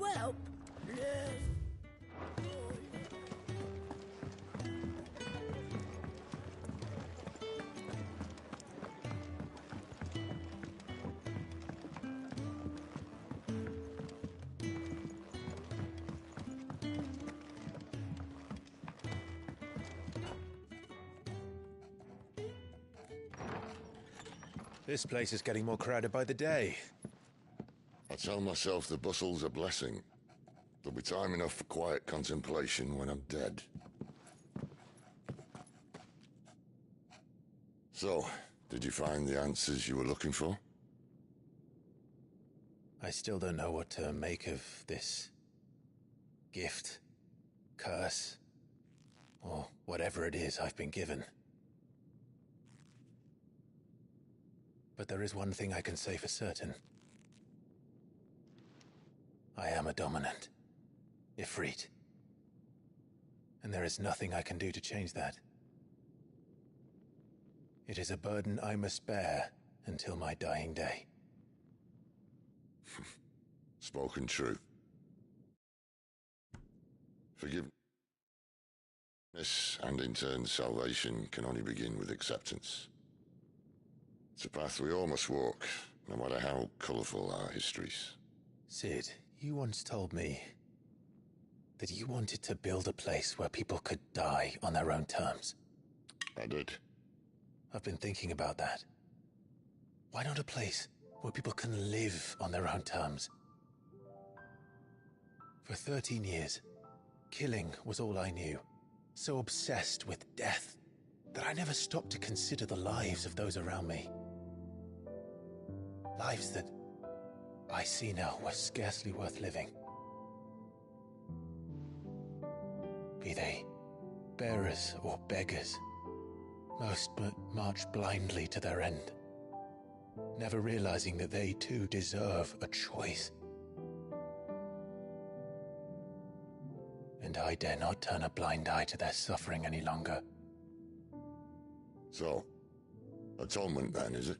well. This place is getting more crowded by the day. I tell myself the bustle's a blessing. There'll be time enough for quiet contemplation when I'm dead. So, did you find the answers you were looking for? I still don't know what to make of this gift, curse, or whatever it is I've been given. But there is one thing I can say for certain. I am a dominant, Ifrit. And there is nothing I can do to change that. It is a burden I must bear until my dying day. Spoken true. Forgiveness and in turn salvation can only begin with acceptance. It's a path we all must walk, no matter how colourful our histories. Sid, you once told me that you wanted to build a place where people could die on their own terms. I did. I've been thinking about that. Why not a place where people can live on their own terms? For 13 years, killing was all I knew. So obsessed with death that I never stopped to consider the lives of those around me. Lives that I see now were scarcely worth living. Be they bearers or beggars, most but march blindly to their end, never realizing that they too deserve a choice. And I dare not turn a blind eye to their suffering any longer. So, atonement then, is it?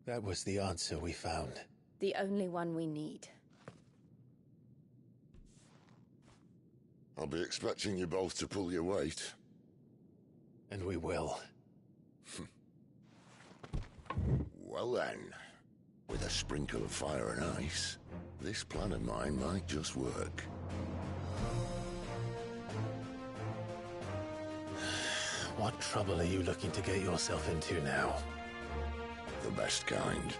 That was the answer we found. The only one we need. I'll be expecting you both to pull your weight. And we will. Well then, with a sprinkle of fire and ice, this plan of mine might just work. What trouble are you looking to get yourself into now? The best kind.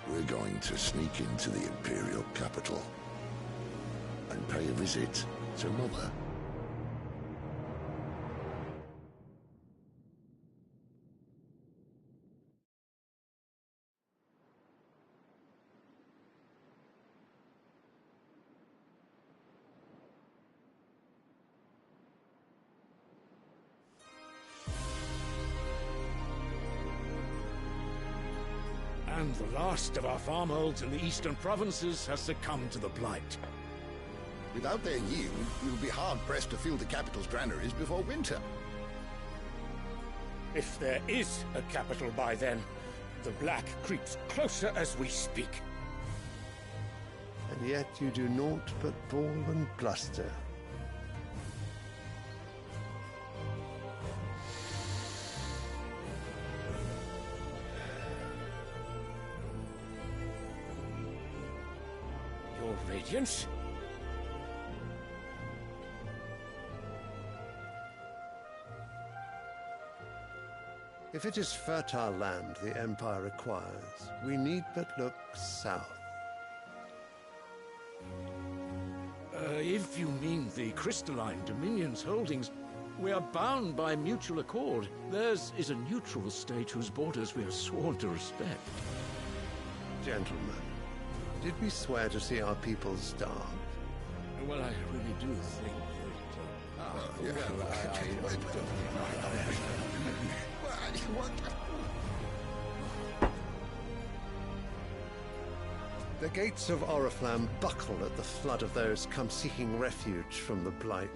We're going to sneak into the Imperial capital and pay a visit to Mother. And the last of our farmholds in the eastern provinces has succumbed to the blight. Without their yield, we'll be hard-pressed to fill the capital's granaries before winter. If there is a capital by then, the black creeps closer as we speak. And yet you do naught but bawl and bluster. Your Radiance? If it is fertile land the Empire requires, we need but look south. If you mean the crystalline Dominion's holdings, we are bound by mutual accord. Theirs is a neutral state whose borders we are sworn to respect. Gentlemen, did we swear to see our people starve? Well, I really do think The gates of Oriflamme buckle at the flood of those come seeking refuge from the Blight.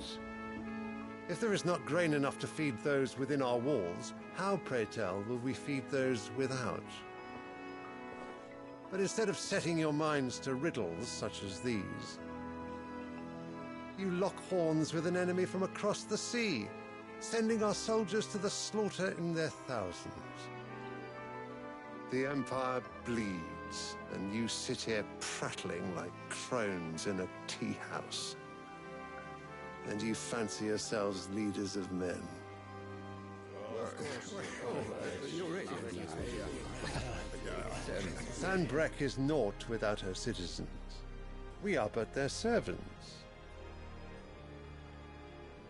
If there is not grain enough to feed those within our walls, how, pray tell, will we feed those without? But instead of setting your minds to riddles such as these, you lock horns with an enemy from across the sea, sending our soldiers to the slaughter in their thousands. The Empire bleeds, and you sit here prattling like crones in a tea house. And you fancy yourselves leaders of men. Sanbreque is naught without her citizens. We are but their servants.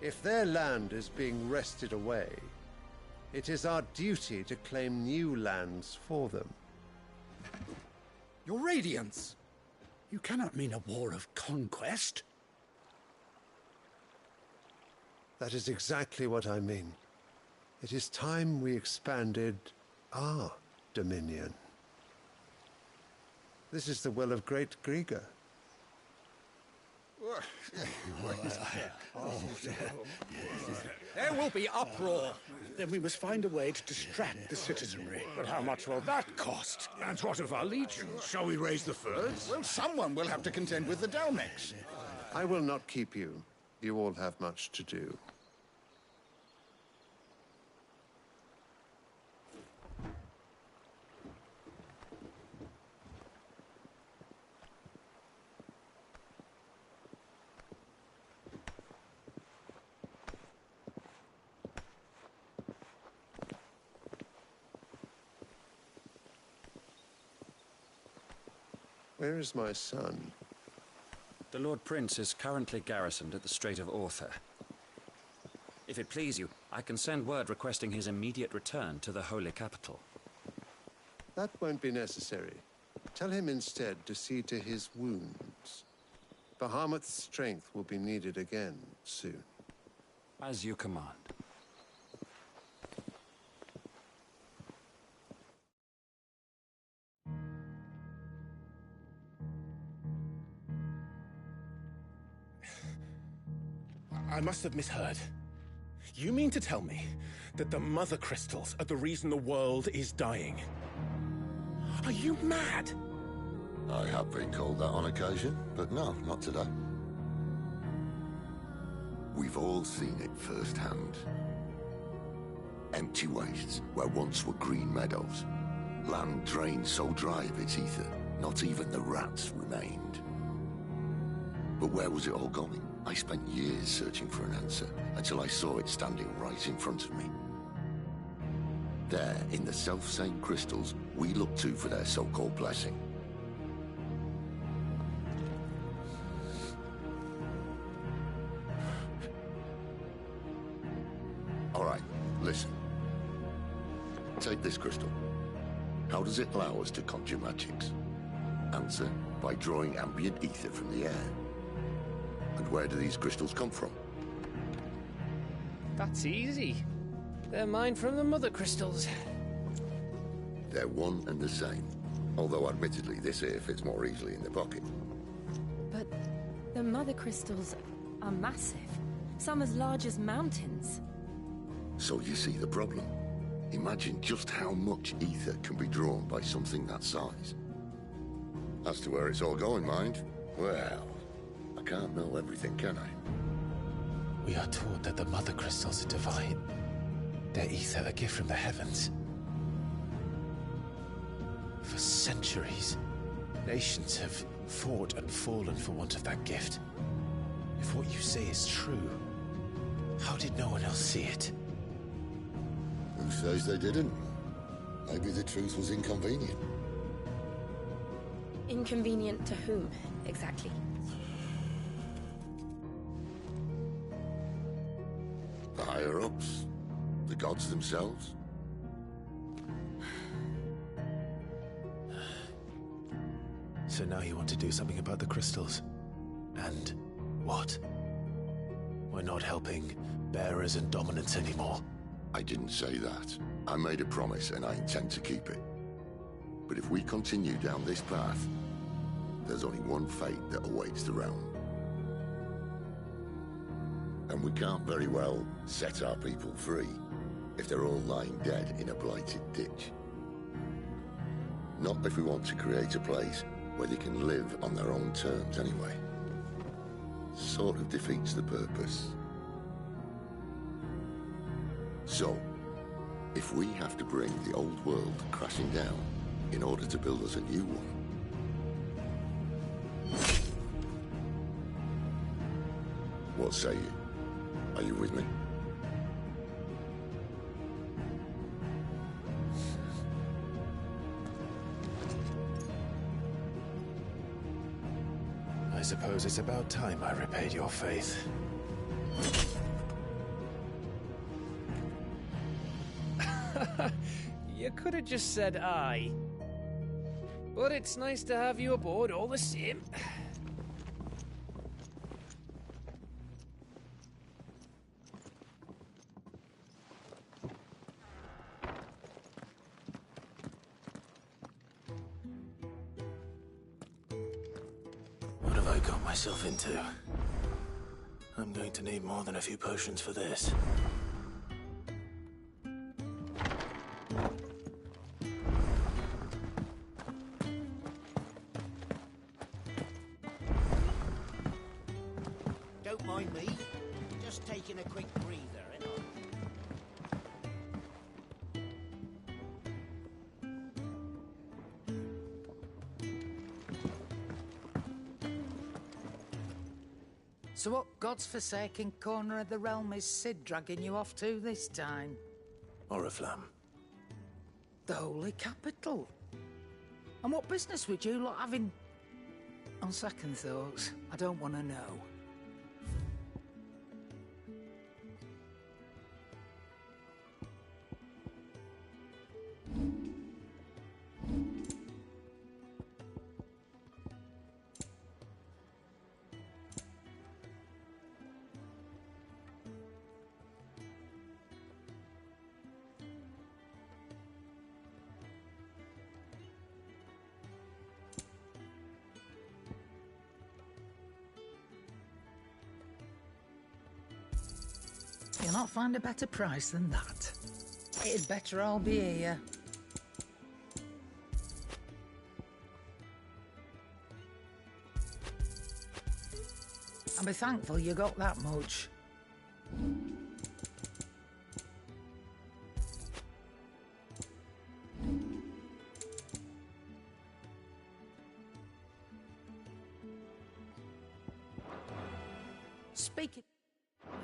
If their land is being wrested away, it is our duty to claim new lands for them. Your Radiance! You cannot mean a war of conquest. That is exactly what I mean. It is time we expanded our dominion. This is the will of great Grieger. There will be uproar. Then we must find a way to distract the citizenry. But how much will that cost? And what of our legions? Shall we raise the furs? Well, someone will have to contend with the Dalmex. I will not keep you. You all have much to do. Where is my son? The Lord Prince is currently garrisoned at the Strait of Arthur. If it please you, I can send word requesting his immediate return to the Holy Capital. That won't be necessary. Tell him instead to see to his wounds. Bahamut's strength will be needed again soon. As you command. I must have misheard. You mean to tell me that the Mother Crystals are the reason the world is dying? Are you mad? I have been called that on occasion, but no, not today. We've all seen it firsthand. Empty wastes where once were green meadows. Land drained so dry of its ether, not even the rats remained. But where was it all going? I spent years searching for an answer, until I saw it standing right in front of me. There, in the self-same crystals, we look to for their so-called blessing. All right, listen. Take this crystal. How does it allow us to conjure magics? Answer, by drawing ambient ether from the air. And where do these crystals come from? That's easy. They're mined from the Mother Crystals. They're one and the same. Although admittedly this here fits more easily in the pocket. But the Mother Crystals are massive. Some as large as mountains. So you see the problem. Imagine just how much ether can be drawn by something that size. As to where it's all going, mind, well, I can't know everything, can I? We are taught that the Mother Crystals are divine. Their ether a gift from the heavens. For centuries, nations have fought and fallen for want of that gift. If what you say is true, how did no one else see it? Who says they didn't? Maybe the truth was inconvenient. Inconvenient to whom, exactly? The higher-ups? The gods themselves? So now you want to do something about the crystals? And what? We're not helping bearers and dominants anymore. I didn't say that. I made a promise and I intend to keep it. But if we continue down this path, there's only one fate that awaits the realm. And we can't very well set our people free if they're all lying dead in a blighted ditch. Not if we want to create a place where they can live on their own terms anyway. Sort of defeats the purpose. So, if we have to bring the old world crashing down in order to build us a new one, what say you? Are you with me? I suppose it's about time I repaid your faith. You could have just said aye. But it's nice to have you aboard all the same. What have I got myself into? I'm going to need more than a few potions for this. Don't mind me. Just taking a quick breather, ain't I? So what God's forsaken corner of the realm is Cid dragging you off to this time? Oriflamme. The holy capital. And what business would you lot have in... On second thoughts, I don't want to know. You'll not find a better price than that. It'd better all be here. I'll be thankful you got that much. Speaking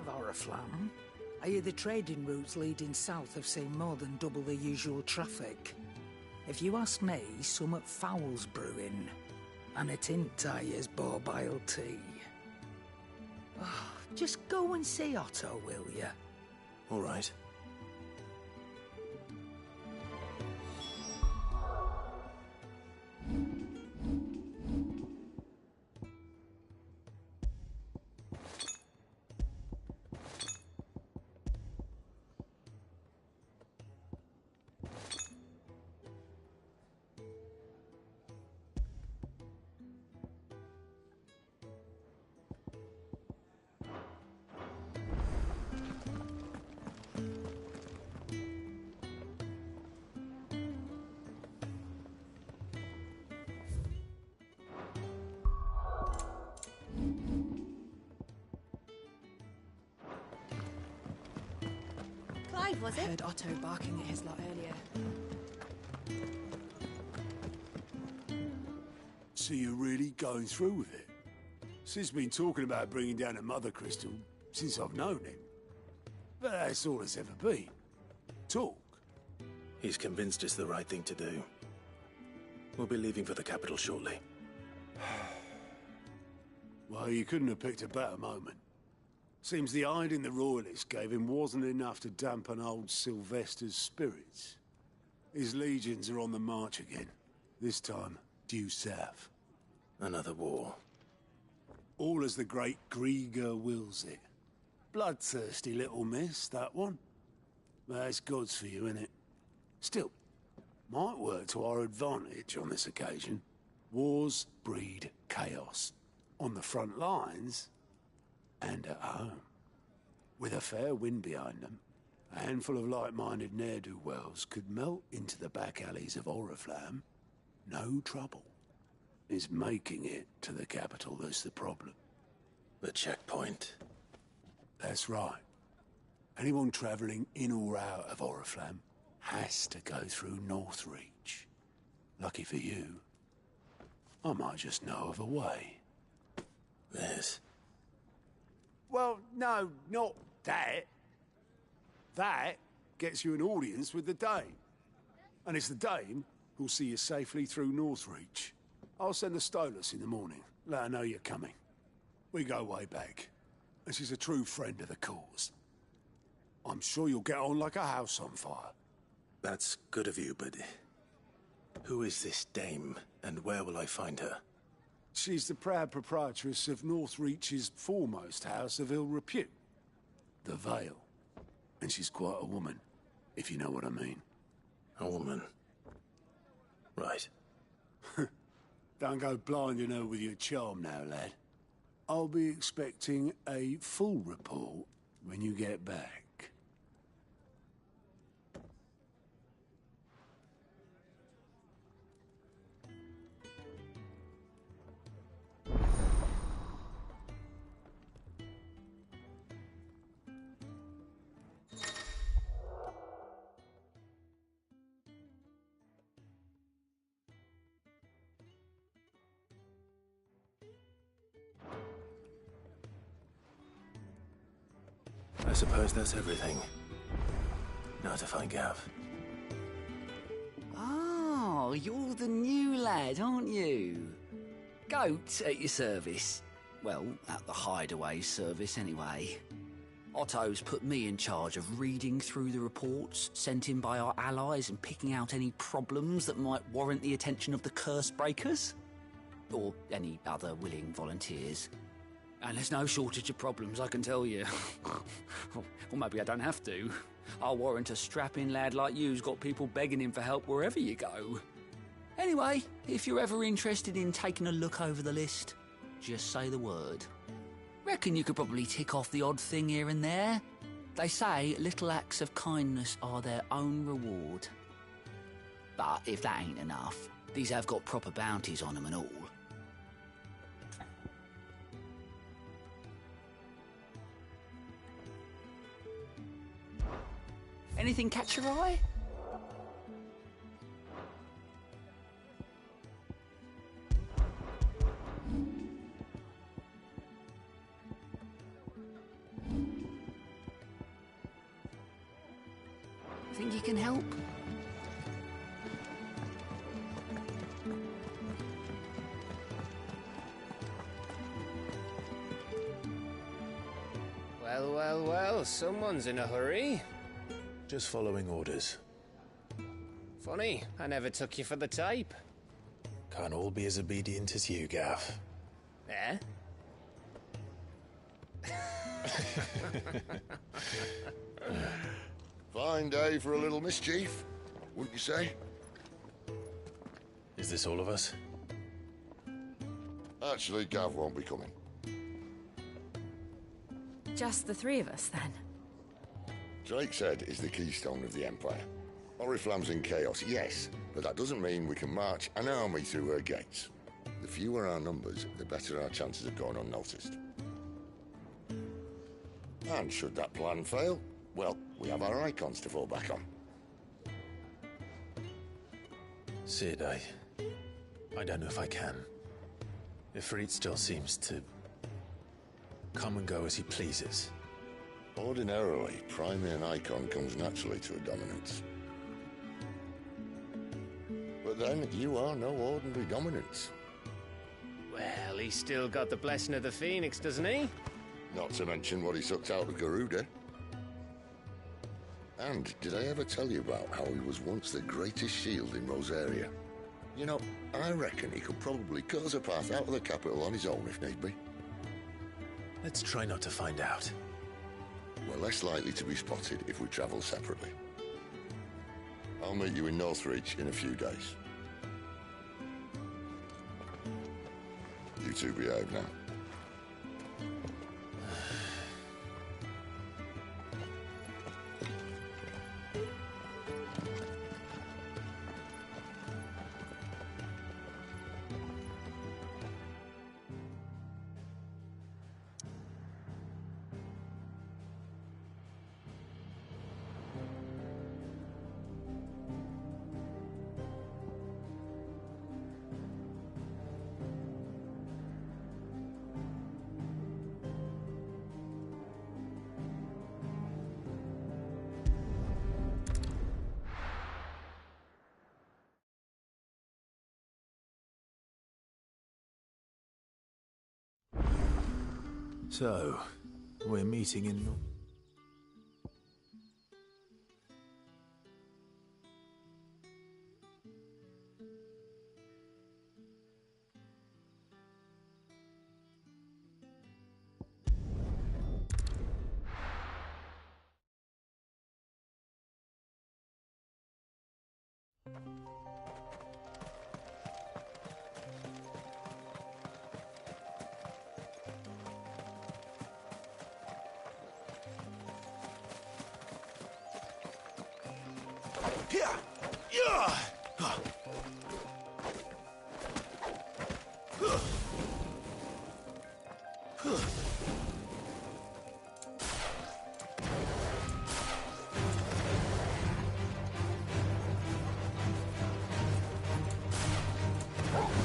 of Oriflamme, I hear the trading routes leading south have seen more than double the usual traffic. If you ask me, summat foul's brewing, and it ain't Tyre's borbile tea. Oh, just go and see Otto, will ya? All right. Was it? I heard Otto barking at his lot earlier. So you're really going through with it? Sid's been talking about bringing down a mother crystal since I've known him. But that's all it's ever been. Talk. He's convinced it's the right thing to do. We'll be leaving for the capital shortly. Well, you couldn't have picked a better moment. Seems the hiding the royalists gave him wasn't enough to dampen old Sylvester's spirits. His legions are on the march again, this time due south. Another war. All as the great Grieger wills it. Bloodthirsty little miss, that one. That's God's for you, innit? Still, might work to our advantage on this occasion. Wars breed chaos. On the front lines, and at home. With a fair wind behind them, a handful of like-minded ne'er-do-wells could melt into the back alleys of Oriflamme no trouble. It's making it to the capital that's the problem. The checkpoint. That's right. Anyone travelling in or out of Oriflamme has to go through Northreach. Lucky for you, I might just know of a way. This? Well, no, not that. That gets you an audience with the Dame. And it's the Dame who'll see you safely through Northreach. I'll send the Stolas in the morning. Let her know you're coming. We go way back. And she's a true friend of the cause. I'm sure you'll get on like a house on fire. That's good of you, but who is this dame, and where will I find her? She's the proud proprietress of Northreach's foremost house of ill repute, the Vale. And she's quite a woman, if you know what I mean. A woman? Right. Don't go blinding her with your charm now, lad. I'll be expecting a full report when you get back. I suppose that's everything. Now to find Gav. Oh, you're the new lad, aren't you? Goat at your service. Well, at the hideaway service anyway. Otto's put me in charge of reading through the reports sent in by our allies and picking out any problems that might warrant the attention of the curse breakers. Or any other willing volunteers. And there's no shortage of problems, I can tell you. Or maybe I don't have to. I'll warrant a strapping lad like you's got people begging him for help wherever you go. Anyway, if you're ever interested in taking a look over the list, just say the word. Reckon you could probably tick off the odd thing here and there. They say little acts of kindness are their own reward. But if that ain't enough, these have got proper bounties on them and all. Anything catch your eye? Think you can help? Well, well, well, someone's in a hurry. Just following orders. Funny, I never took you for the type. Can't all be as obedient as you, Gav. Eh? Fine day for a little mischief, wouldn't you say? Is this all of us? Actually, Gav won't be coming. Just the three of us, then? Drake's Head is the keystone of the Empire. Oriflamme's in chaos, yes, but that doesn't mean we can march an army through her gates. The fewer our numbers, the better our chances of going unnoticed. And should that plan fail, well, we have our icons to fall back on. Sid, I don't know if I can. Ifrit still seems to come and go as he pleases. Ordinarily, priming an icon comes naturally to a dominance. But then, you are no ordinary dominance. Well, he's still got the blessing of the Phoenix, doesn't he? Not to mention what he sucked out of Garuda. And did I ever tell you about how he was once the greatest shield in Rosaria? You know, I reckon he could probably cut us a path out of the capital on his own if need be. Let's try not to find out. We're less likely to be spotted if we travel separately. I'll meet you in Northreach in a few days. You two behave now. So, we're meeting in...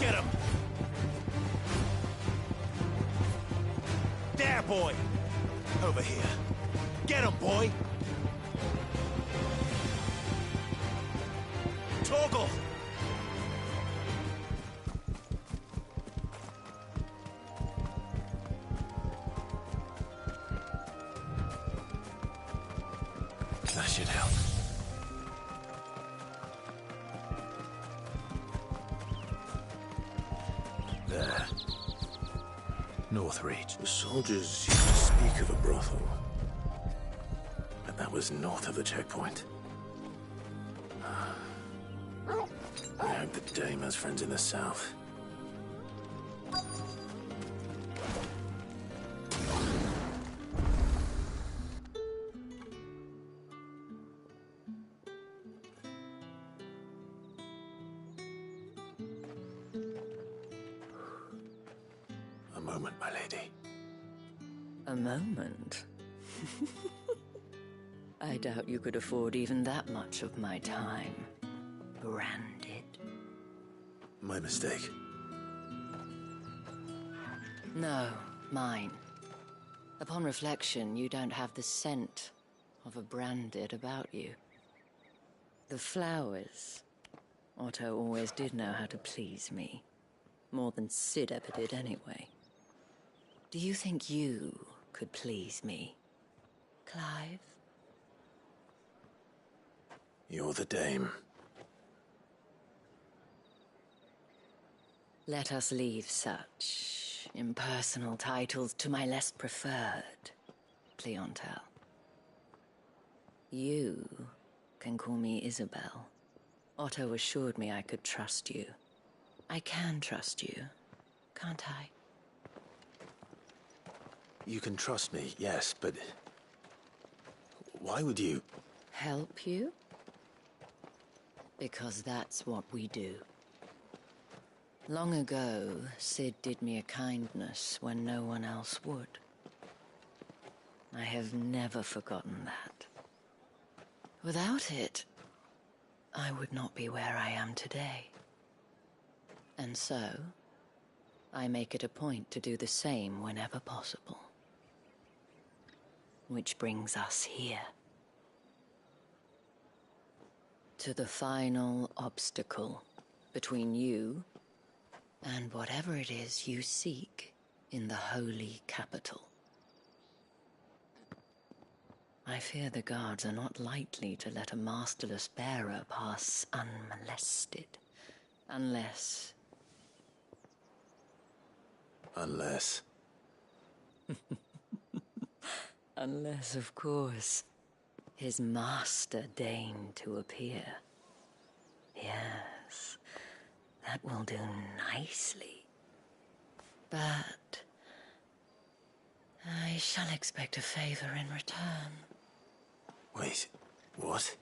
Get him! There, boy! Over here. Get him, boy! Toggle! That should help. There. Northreach. The soldiers used to speak of a brothel. But that was north of the checkpoint. I hope the Dame has friends in the south. A moment, my lady. A moment? I doubt you could afford even that much of my time. Branded. My mistake. No, mine. Upon reflection, you don't have the scent of a branded about you. The flowers. Otto always did know how to please me. More than Sid ever did anyway. Do you think you could please me, Clive? You're the Dame. Let us leave such impersonal titles to my less preferred clientele. You can call me Isabel. Otto assured me I could trust you. I can trust you, can't I? You can trust me, yes, but... why would you... Help you? Because that's what we do. Long ago, Sid did me a kindness when no one else would. I have never forgotten that. Without it, I would not be where I am today. And so, I make it a point to do the same whenever possible. Which brings us here. To the final obstacle between you and whatever it is you seek in the holy capital. I fear the guards are not likely to let a masterless bearer pass unmolested. Unless... Unless... Unless, of course, his master deigned to appear. Yes, that will do nicely. But I shall expect a favor in return. Wait, what?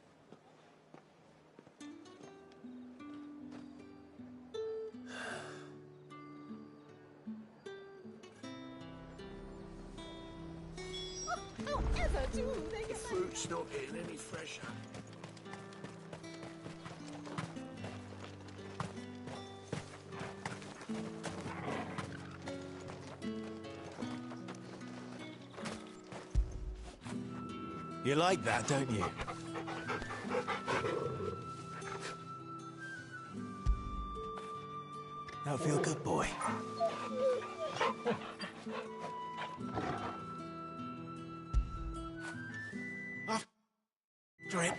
However do they get the fruit's not getting any fresher. You like that, don't you? That'll feel good, boy. After it.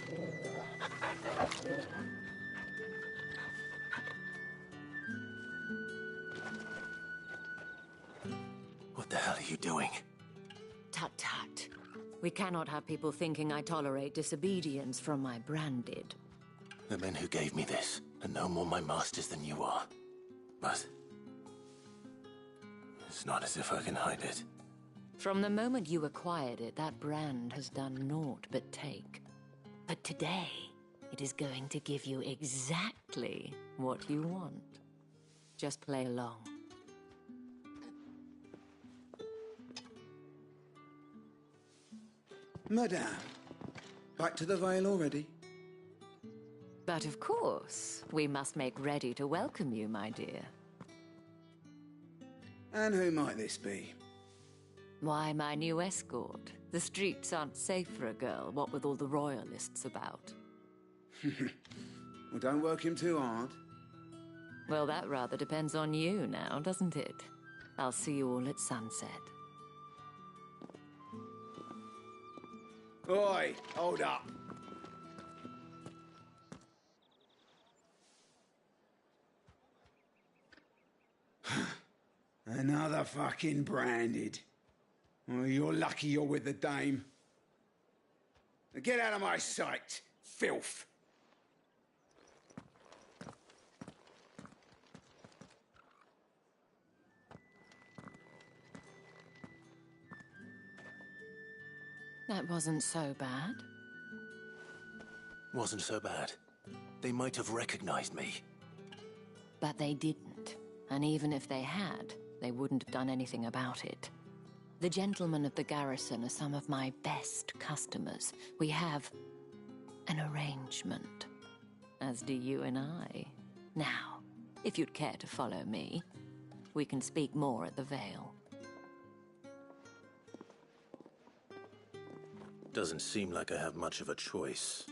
What the hell are you doing? Tut tut. We cannot have people thinking I tolerate disobedience from my branded. The men who gave me this are no more my masters than you are. But it's not as if I can hide it. From the moment you acquired it, that brand has done naught but take. But today, it is going to give you exactly what you want. Just play along. Madame, back to the Vale already? But of course, we must make ready to welcome you, my dear. And who might this be? Why, my new escort. The streets aren't safe for a girl, what with all the royalists about. Well, don't work him too hard. Well, that rather depends on you now, doesn't it? I'll see you all at sunset. Oi, hold up. Another fucking branded. Oh, you're lucky you're with the dame. Now get out of my sight, filth. That wasn't so bad. Wasn't so bad. They might have recognized me. But they didn't. And even if they had, they wouldn't have done anything about it. The gentlemen of the garrison are some of my best customers. We have an arrangement, as do you and I. Now, if you'd care to follow me, we can speak more at the Vale. Doesn't seem like I have much of a choice.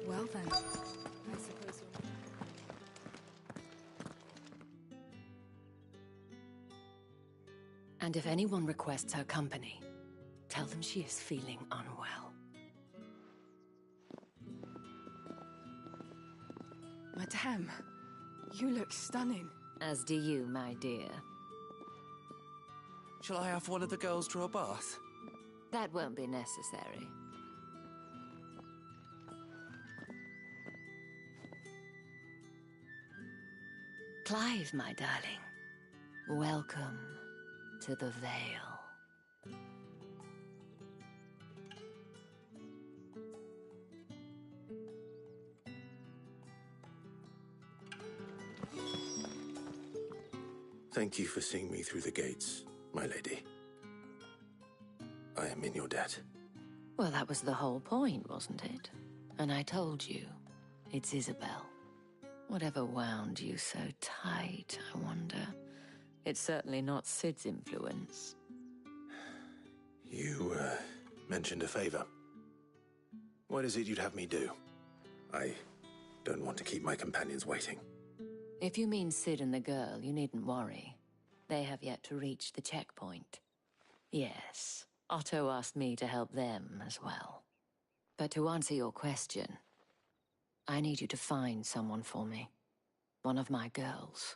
Well then, I suppose you'll... And if anyone requests her company, tell them she is feeling unwell. Madame, you look stunning. As do you, my dear. Shall I have one of the girls draw a bath? That won't be necessary. Clive, my darling. Welcome to the Vale. Thank you for seeing me through the gates, my lady. I am in your debt. Well, that was the whole point, wasn't it? And I told you, it's Isabel. Whatever wound you so tight, I wonder. It's certainly not Sid's influence. You, mentioned a favor. What is it you'd have me do? I don't want to keep my companions waiting. If you mean Sid and the girl, you needn't worry. They have yet to reach the checkpoint. Yes, Otto asked me to help them as well. But to answer your question, I need you to find someone for me. One of my girls.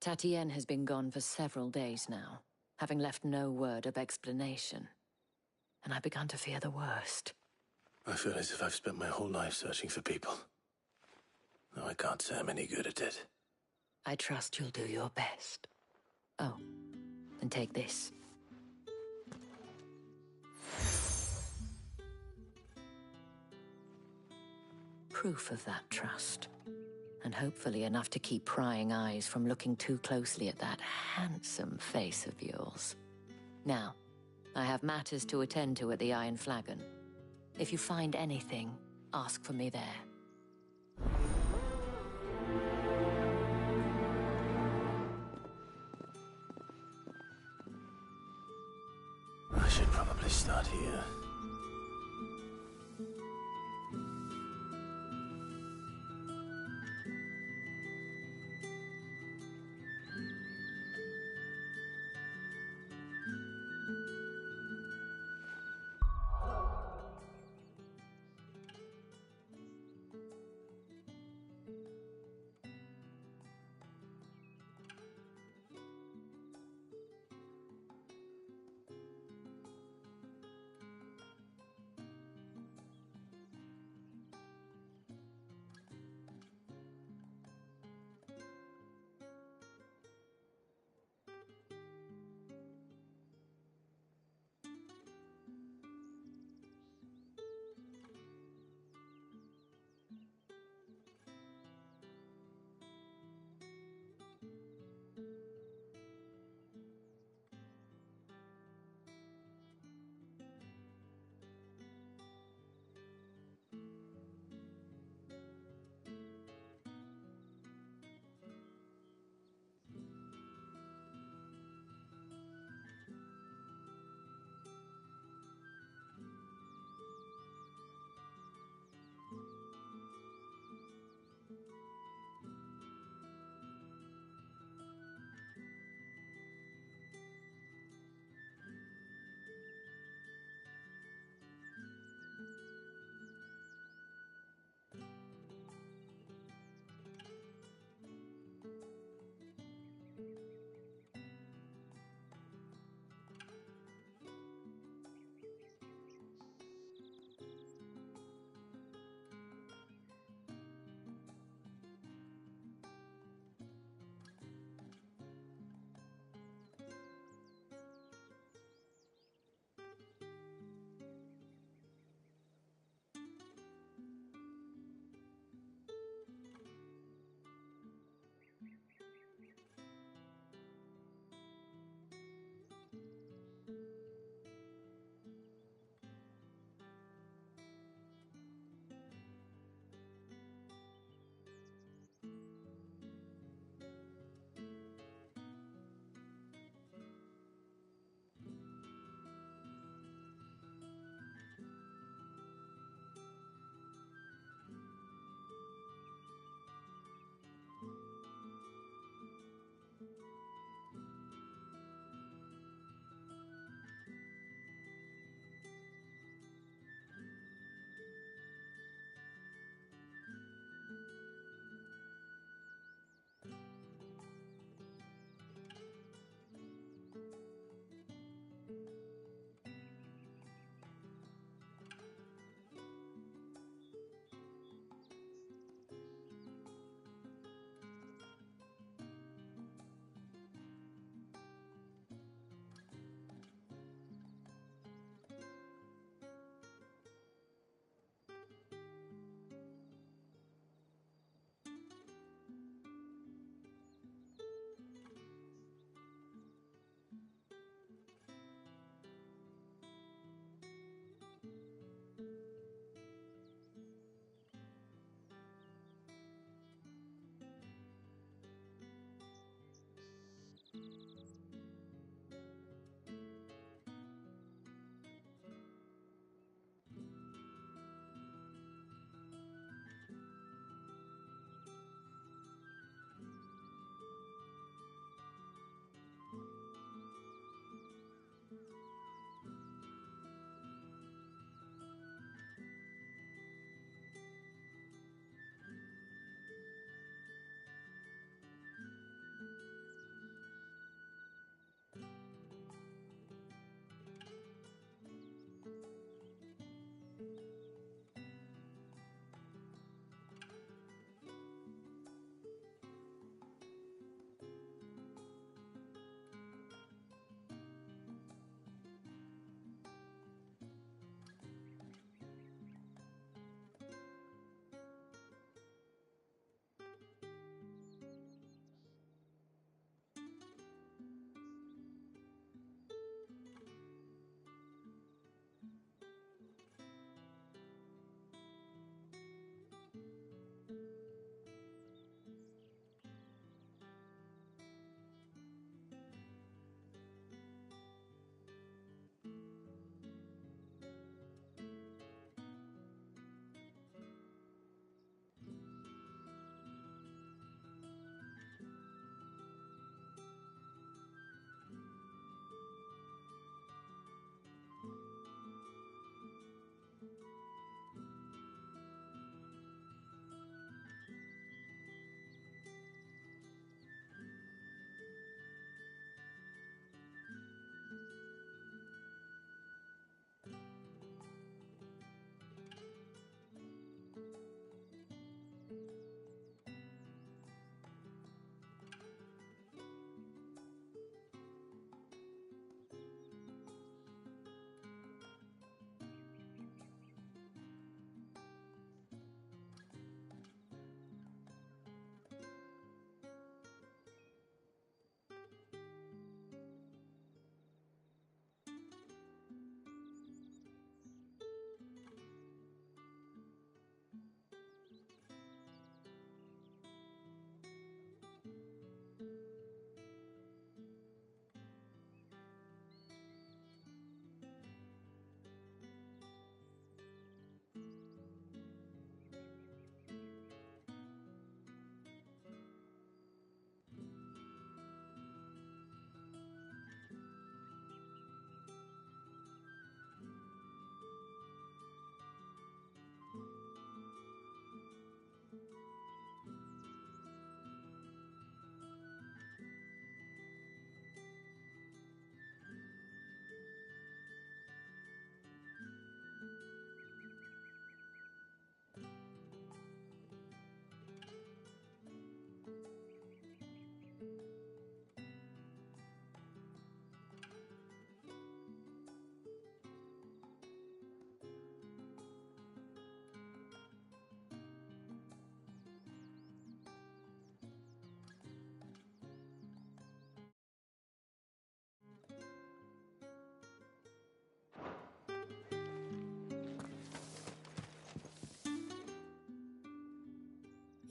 Tatienne has been gone for several days now, having left no word of explanation. And I've begun to fear the worst. I feel as if I've spent my whole life searching for people. Though I can't say I'm any good at it. I trust you'll do your best. Oh, and take this. Proof of that trust. And hopefully enough to keep prying eyes from looking too closely at that handsome face of yours. Now, I have matters to attend to at the Iron Flagon. If you find anything, ask for me there. I should probably start here.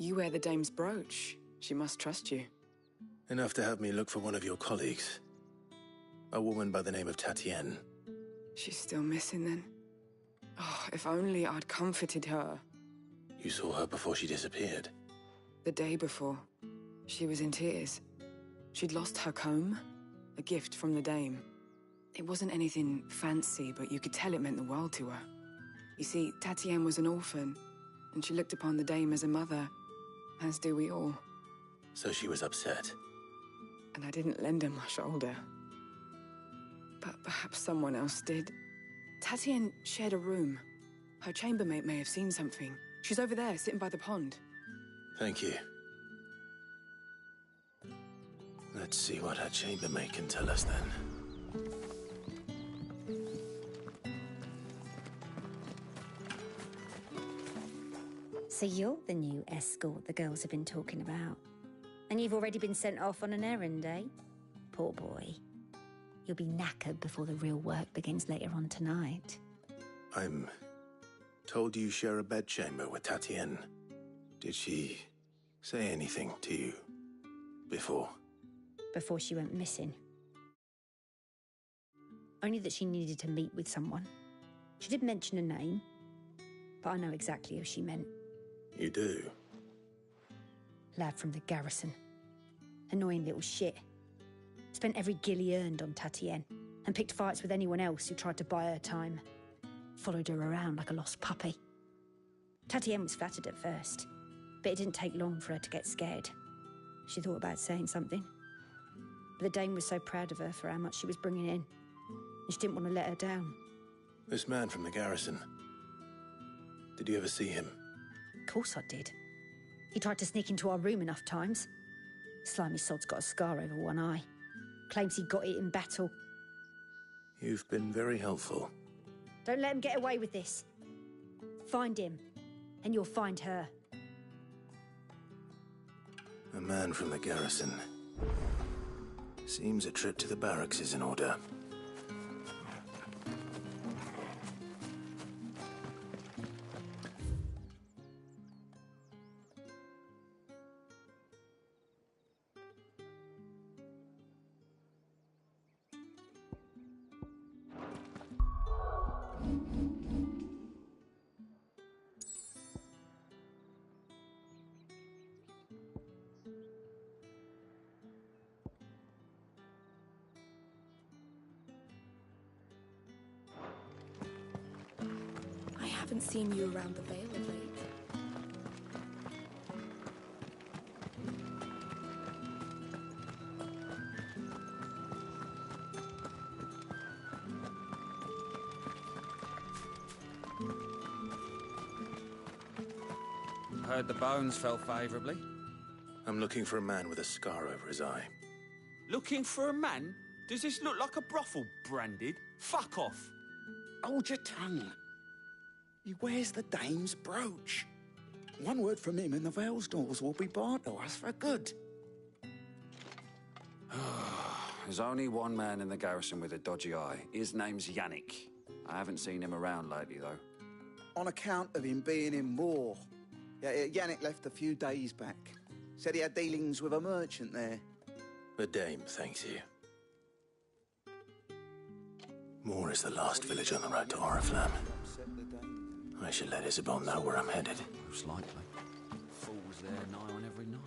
You wear the dame's brooch. She must trust you. Enough to have me look for one of your colleagues. A woman by the name of Tatienne. She's still missing then. Oh, if only I'd comforted her. You saw her before she disappeared? The day before. She was in tears. She'd lost her comb, a gift from the dame. It wasn't anything fancy, but you could tell it meant the world to her. You see, Tatienne was an orphan, and she looked upon the dame as a mother, as do we all. So she was upset. And I didn't lend her my shoulder. But perhaps someone else did. Tatienne shared a room. Her chambermaid may have seen something. She's over there, sitting by the pond. Thank you. Let's see what her chambermaid can tell us then. So you're the new escort the girls have been talking about. And you've already been sent off on an errand, eh? Poor boy. You'll be knackered before the real work begins later on tonight. I'm told you share a bedchamber with Tatienne. Did she say anything to you before? Before she went missing. Only that she needed to meet with someone. She did mention a name, but I know exactly who she meant. You do? Lad from the garrison. Annoying little shit. Spent every guil he earned on Tatienne, and picked fights with anyone else who tried to buy her time. Followed her around like a lost puppy. Tatienne was flattered at first, but it didn't take long for her to get scared. She thought about saying something. But the dame was so proud of her for how much she was bringing in, and she didn't want to let her down. This man from the garrison. Did you ever see him? Of course I did. He tried to sneak into our room enough times. Slimy sod's got a scar over one eye. Claims he got it in battle. You've been very helpful. Don't let him get away with this. Find him, and you'll find her. A man from the garrison. Seems a trip to the barracks is in order. I haven't seen you around the Vale of late. Heard the bones fell favourably. I'm looking for a man with a scar over his eye. Looking for a man? Does this look like a brothel, Branded? Fuck off! Hold your tongue. He wears the dame's brooch. One word from him and the Vale's doors will be barred to us for good. There's only one man in the garrison with a dodgy eye. His name's Yannick. I haven't seen him around lately, though. On account of him being in war. Yeah, Yannick left a few days back. Said he had dealings with a merchant there. The dame thanks you. Moor is the last village on the road to Oriflamme. I should let Isabel know where I'm headed. Most likely. Fool's there nigh on every night.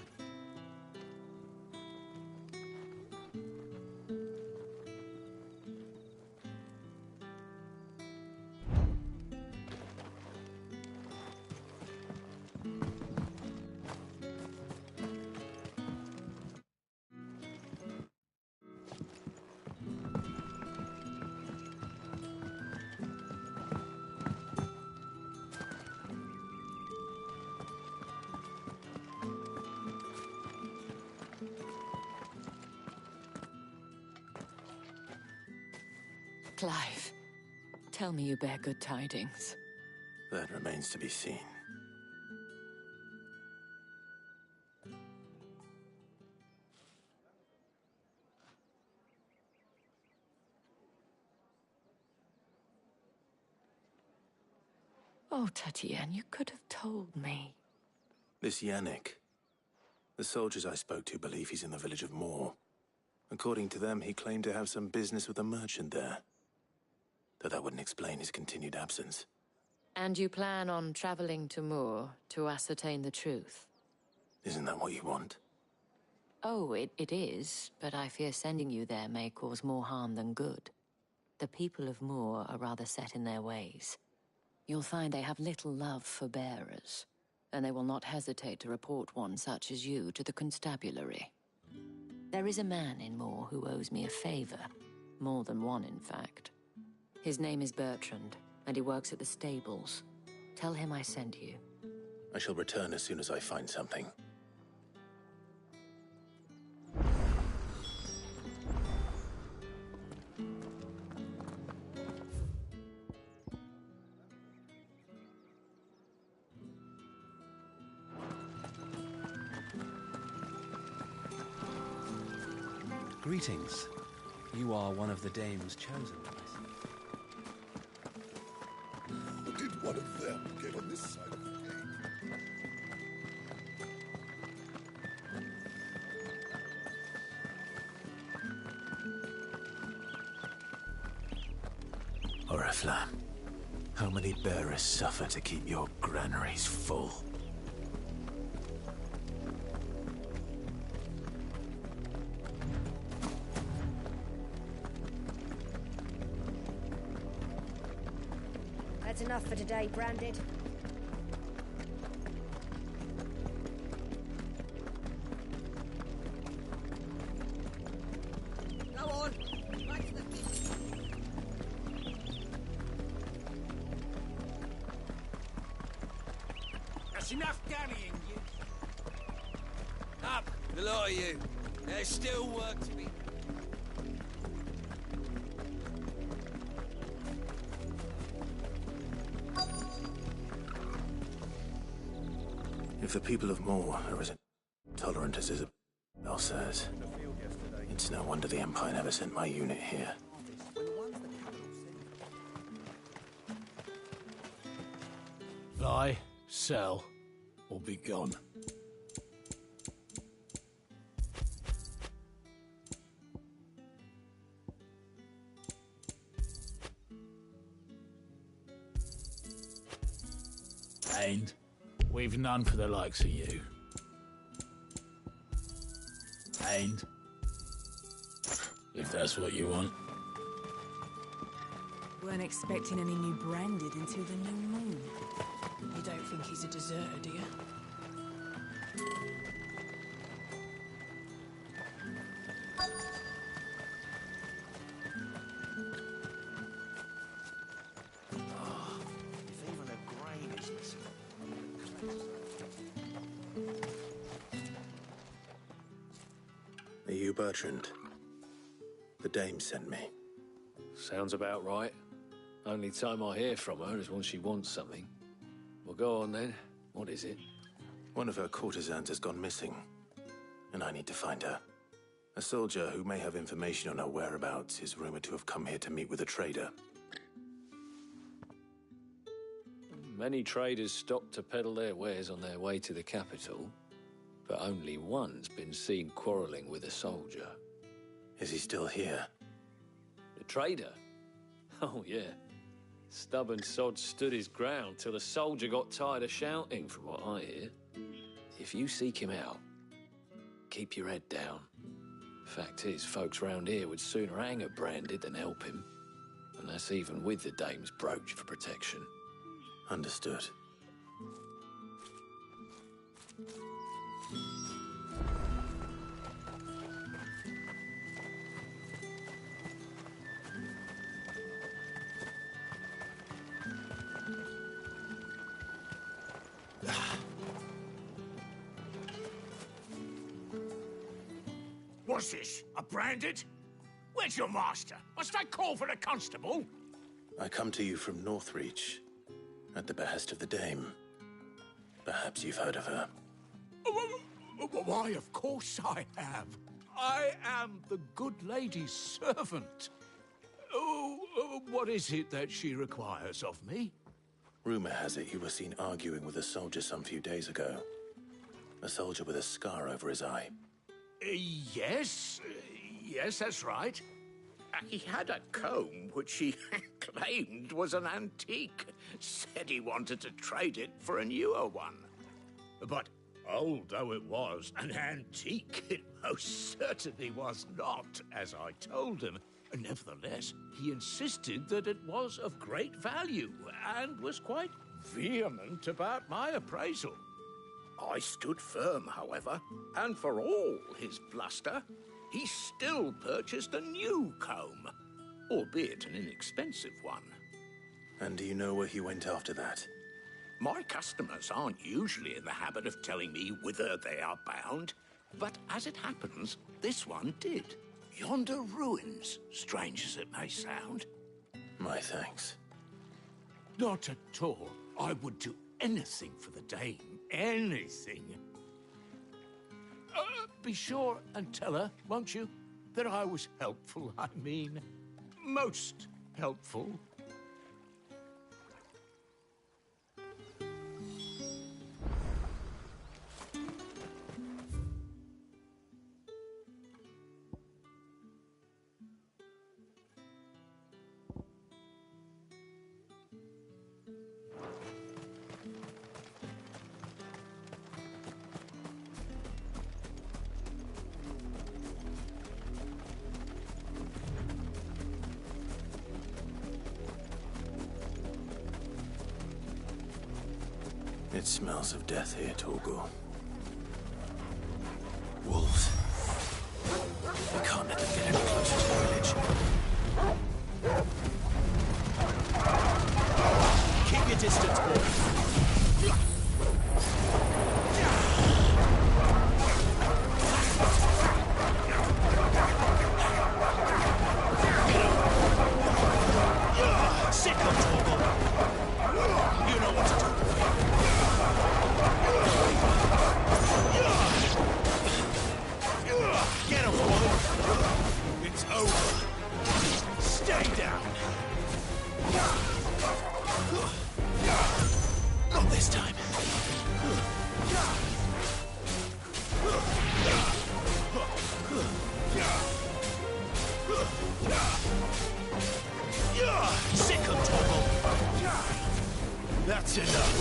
Clive, tell me you bear good tidings. That remains to be seen. Oh, Tatienne, you could have told me. This Yannick. The soldiers I spoke to believe he's in the village of Moor. According to them, he claimed to have some business with a merchant there. Though that wouldn't explain his continued absence. And you plan on traveling to Moor to ascertain the truth? Isn't that what you want? Oh, it is, but I fear sending you there may cause more harm than good. The people of Moor are rather set in their ways. You'll find they have little love for bearers, and they will not hesitate to report one such as you to the constabulary. There is a man in Moor who owes me a favor. More than one, in fact. His name is Bertrand, and he works at the stables. Tell him I sent you. I shall return as soon as I find something. Greetings. You are one of the dame's chosen ones. Did one of them get on this side of the gate? Oriflamme, how many bearers suffer to keep your granaries full? That's enough for today, Branded. Go on. Back to the kitchen. That's enough carrying you. Up, the lot of you. There's still work to be. If the people of Moor are as intolerant as Isabel says, it's no wonder the Empire never sent my unit here. Buy, sell, or be gone. And we've none for the likes of you. And if that's what you want. Weren't expecting any new Branded until the new moon. You don't think he's a deserter, do you? If even a grain is missing. Are you Bertrand? The dame sent me. Sounds about right. Only time I hear from her is when she wants something. Well, go on then. What is it? One of her courtesans has gone missing, and I need to find her. A soldier who may have information on her whereabouts is rumored to have come here to meet with a trader. Many traders stop to peddle their wares on their way to the capital, but only one's been seen quarrelling with a soldier. Is he still here? The trader? Oh, yeah. Stubborn sod stood his ground till the soldier got tired of shouting, from what I hear. If you seek him out, keep your head down. Fact is, folks round here would sooner hang a Branded than help him. And that's even with the dame's brooch for protection. Understood. What's this? A Branded? Where's your master? Must I call for the constable? I come to you from Northreach, at the behest of the dame. Perhaps you've heard of her. Why, of course I have. I am the good lady's servant. What is it that she requires of me? Rumor has it you were seen arguing with a soldier some few days ago. A soldier with a scar over his eye. Yes, that's right. He had a comb which he claimed was an antique. Said he wanted to trade it for a newer one. But old though it was, an antique it most certainly was not, as I told him. Nevertheless, he insisted that it was of great value and was quite vehement about my appraisal. I stood firm, however, and for all his bluster, he still purchased a new comb, albeit an inexpensive one. And do you know where he went after that? My customers aren't usually in the habit of telling me whither they are bound, but as it happens, this one did. Yonder ruins, strange as it may sound. My thanks. Not at all. I would do anything for the dame. Anything. Be sure and tell her, won't you, that I was helpful. I mean, most helpful. It smells of death here, Torgal. Wolves. We can't let them get any closer to the village. Keep your distance, boy. Sit on Torgal. You know what to do. Get him, boy! It's over. Stay down. Not this time. Sick of Torgal. That's enough.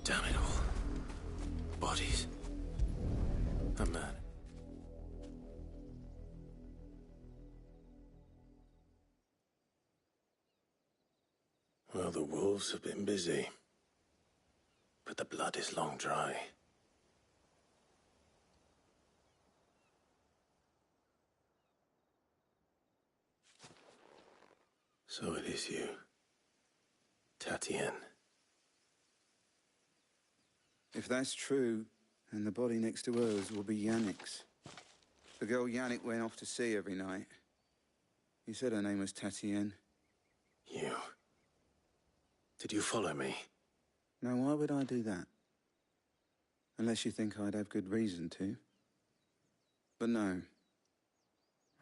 Damn it all. Bodies. A man. Well, the wolves have been busy. But the blood is long dry. So it is you, Tatienne. If that's true, then the body next to hers will be Yannick's. The girl Yannick went off to see every night. You said her name was Tatienne. You. Did you follow me? Now, why would I do that? Unless you think I'd have good reason to. But no.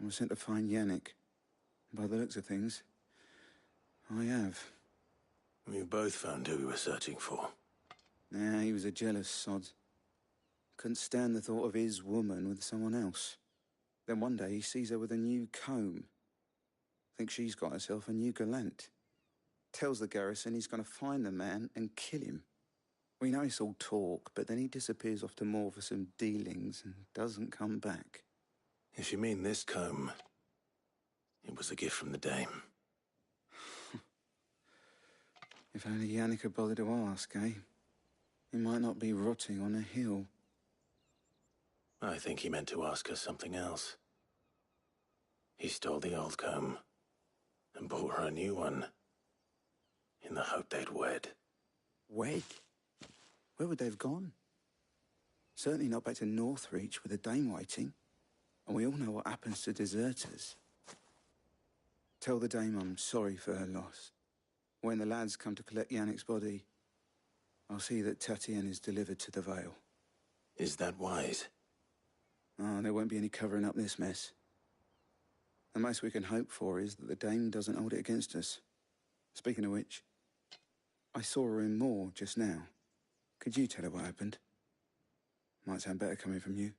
I was sent to find Yannick. By the looks of things, I have. We both found who we were searching for. Nah, he was a jealous sod. Couldn't stand the thought of his woman with someone else. Then one day he sees her with a new comb. Thinks she's got herself a new gallant. Tells the garrison he's going to find the man and kill him. We know it's all talk, but then he disappears off to Moor for some dealings and doesn't come back. If you mean this comb, it was a gift from the dame. If only Yannick had bothered to ask, eh? He might not be rotting on a hill. I think he meant to ask her something else. He stole the old comb and bought her a new one in the hope they'd wed. Wed? Where would they have gone? Certainly not back to Northreach with a dame waiting. And we all know what happens to deserters. Tell the dame I'm sorry for her loss. When the lads come to collect Yannick's body, I'll see that Tatienne is delivered to the Vale. Is that wise? Oh, there won't be any covering up this mess. The most we can hope for is that the dame doesn't hold it against us. Speaking of which, I saw her in Moor just now. Could you tell her what happened? Might sound better coming from you.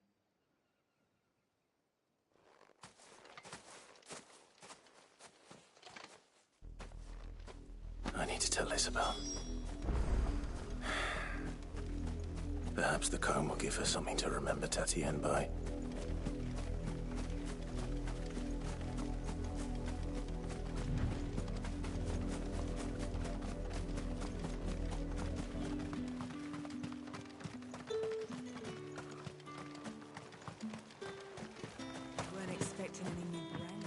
I need to tell Isabel. Perhaps the comb will give her something to remember Tatienne by. Weren't expecting any new brand.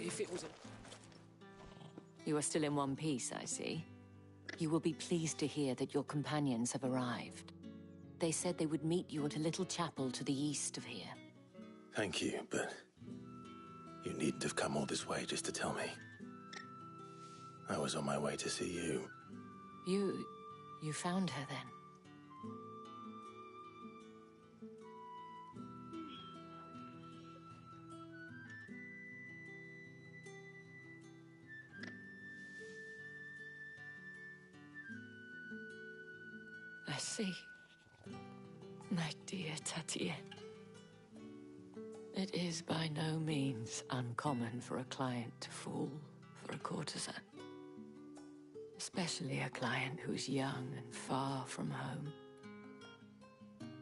If it was a... You are still in one piece, I see. You will be pleased to hear that your companions have arrived. They said they would meet you at a little chapel to the east of here. Thank you, but you needn't have come all this way just to tell me. I was on my way to see you. You found her then? I see. My dear Tatienne. It is by no means uncommon for a client to fall for a courtesan. Especially a client who's young and far from home.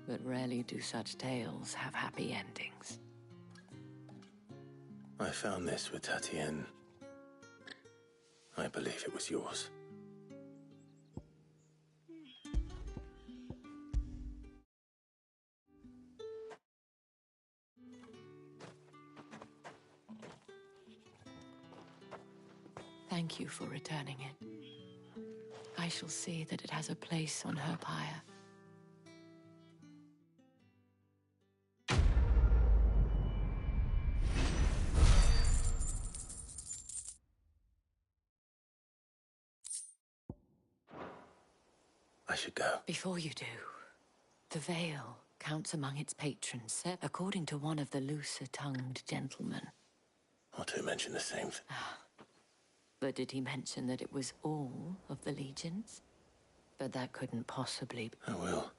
But rarely do such tales have happy endings. I found this with Tatienne. I believe it was yours. Thank you for returning it. I shall see that it has a place on her pyre. I should go. Before you do, the Vale counts among its patrons, according to one of the looser-tongued gentlemen. Otto mentioned the same thing. But did he mention that it was all of the legions? But that couldn't possibly be. I will.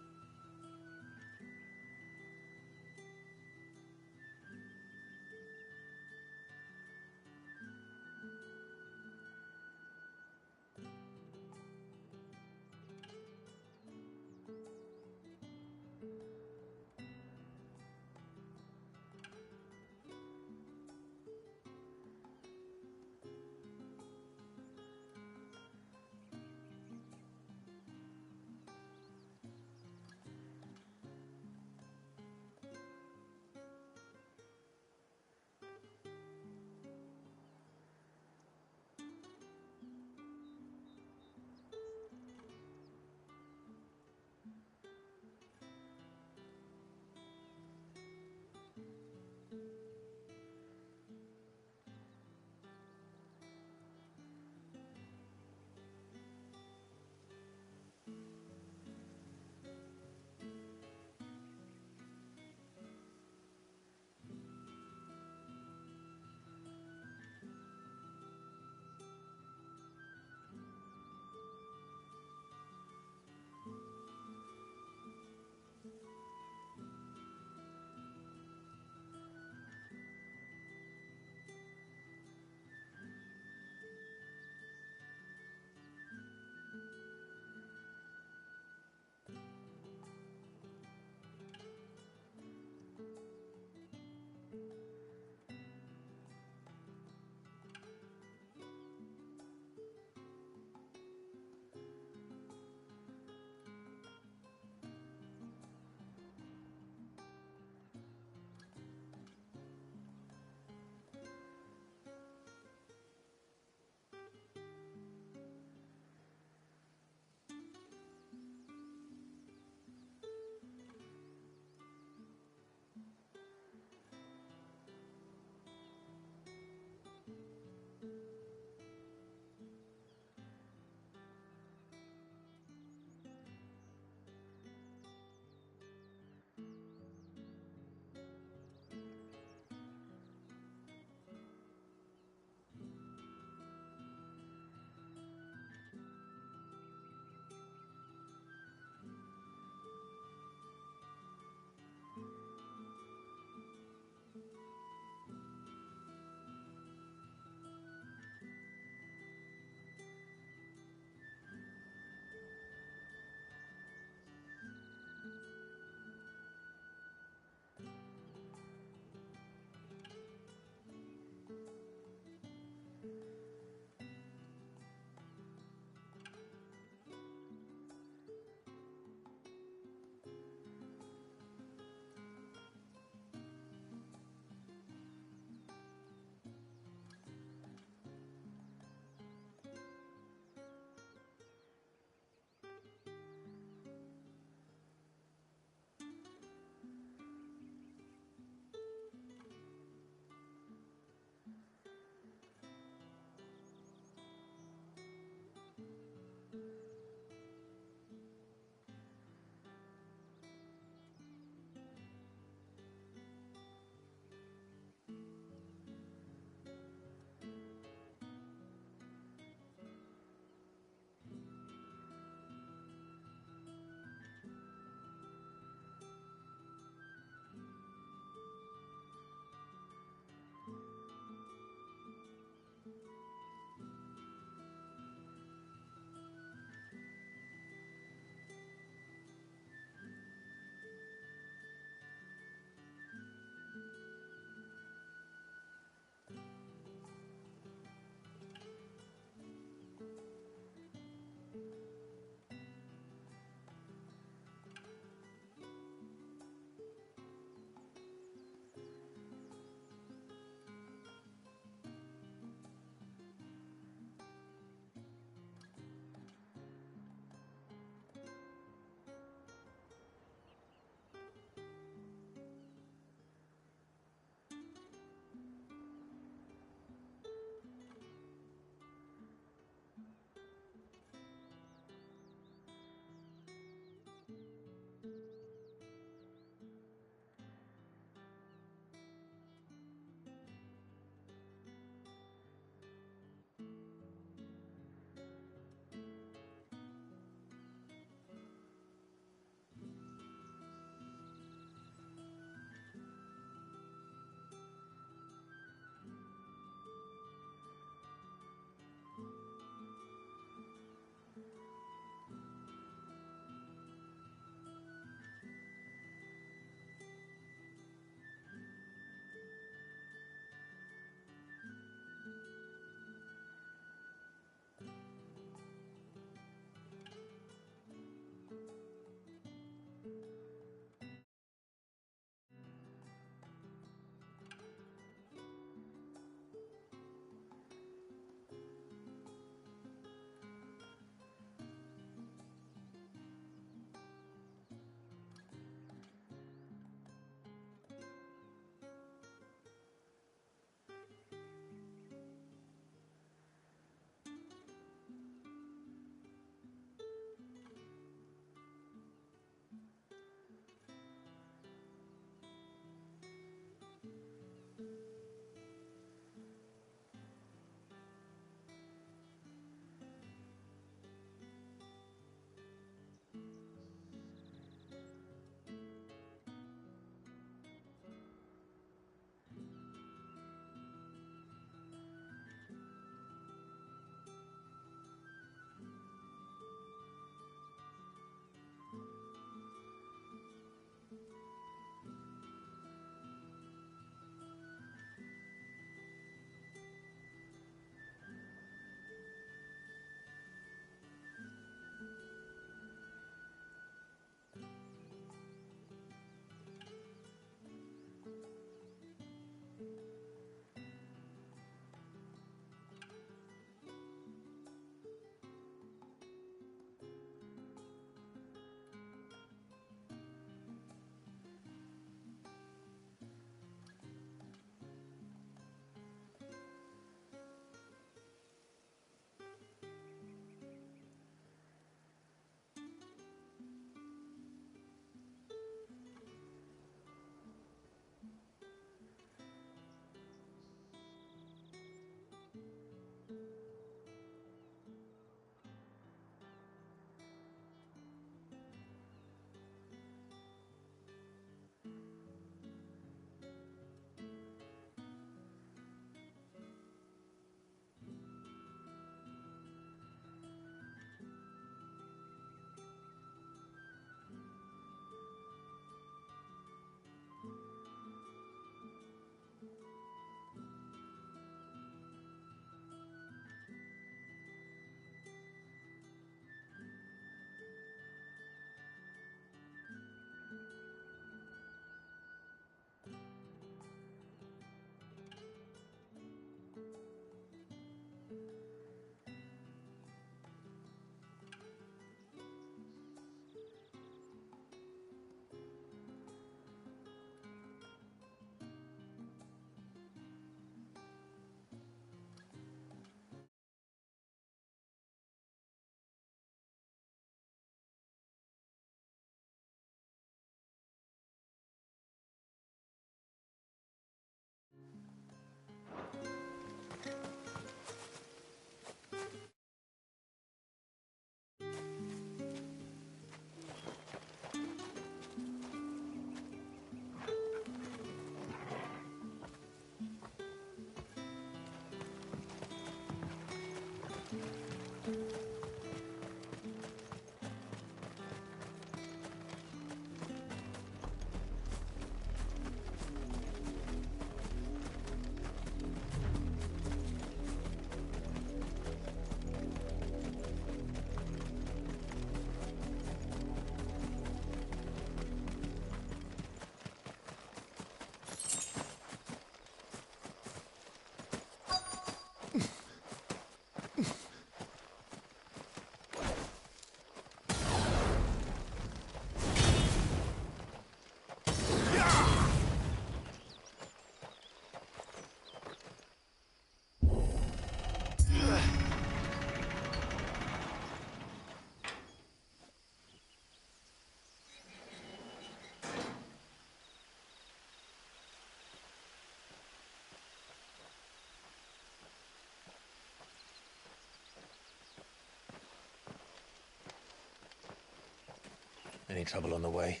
Any trouble on the way?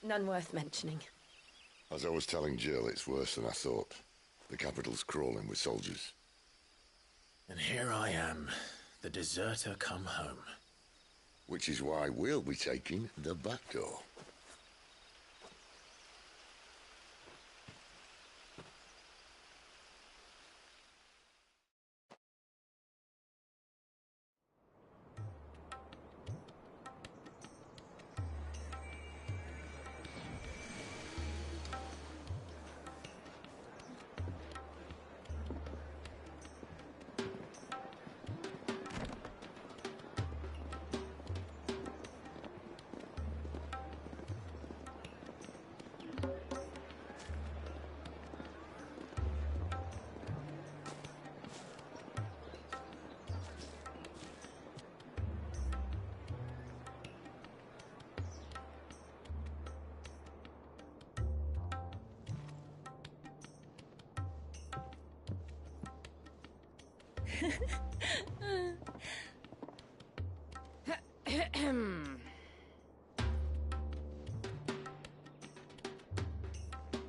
None worth mentioning. As I was telling Jill, it's worse than I thought. The capital's crawling with soldiers. And here I am, the deserter come home. Which is why we'll be taking the back door.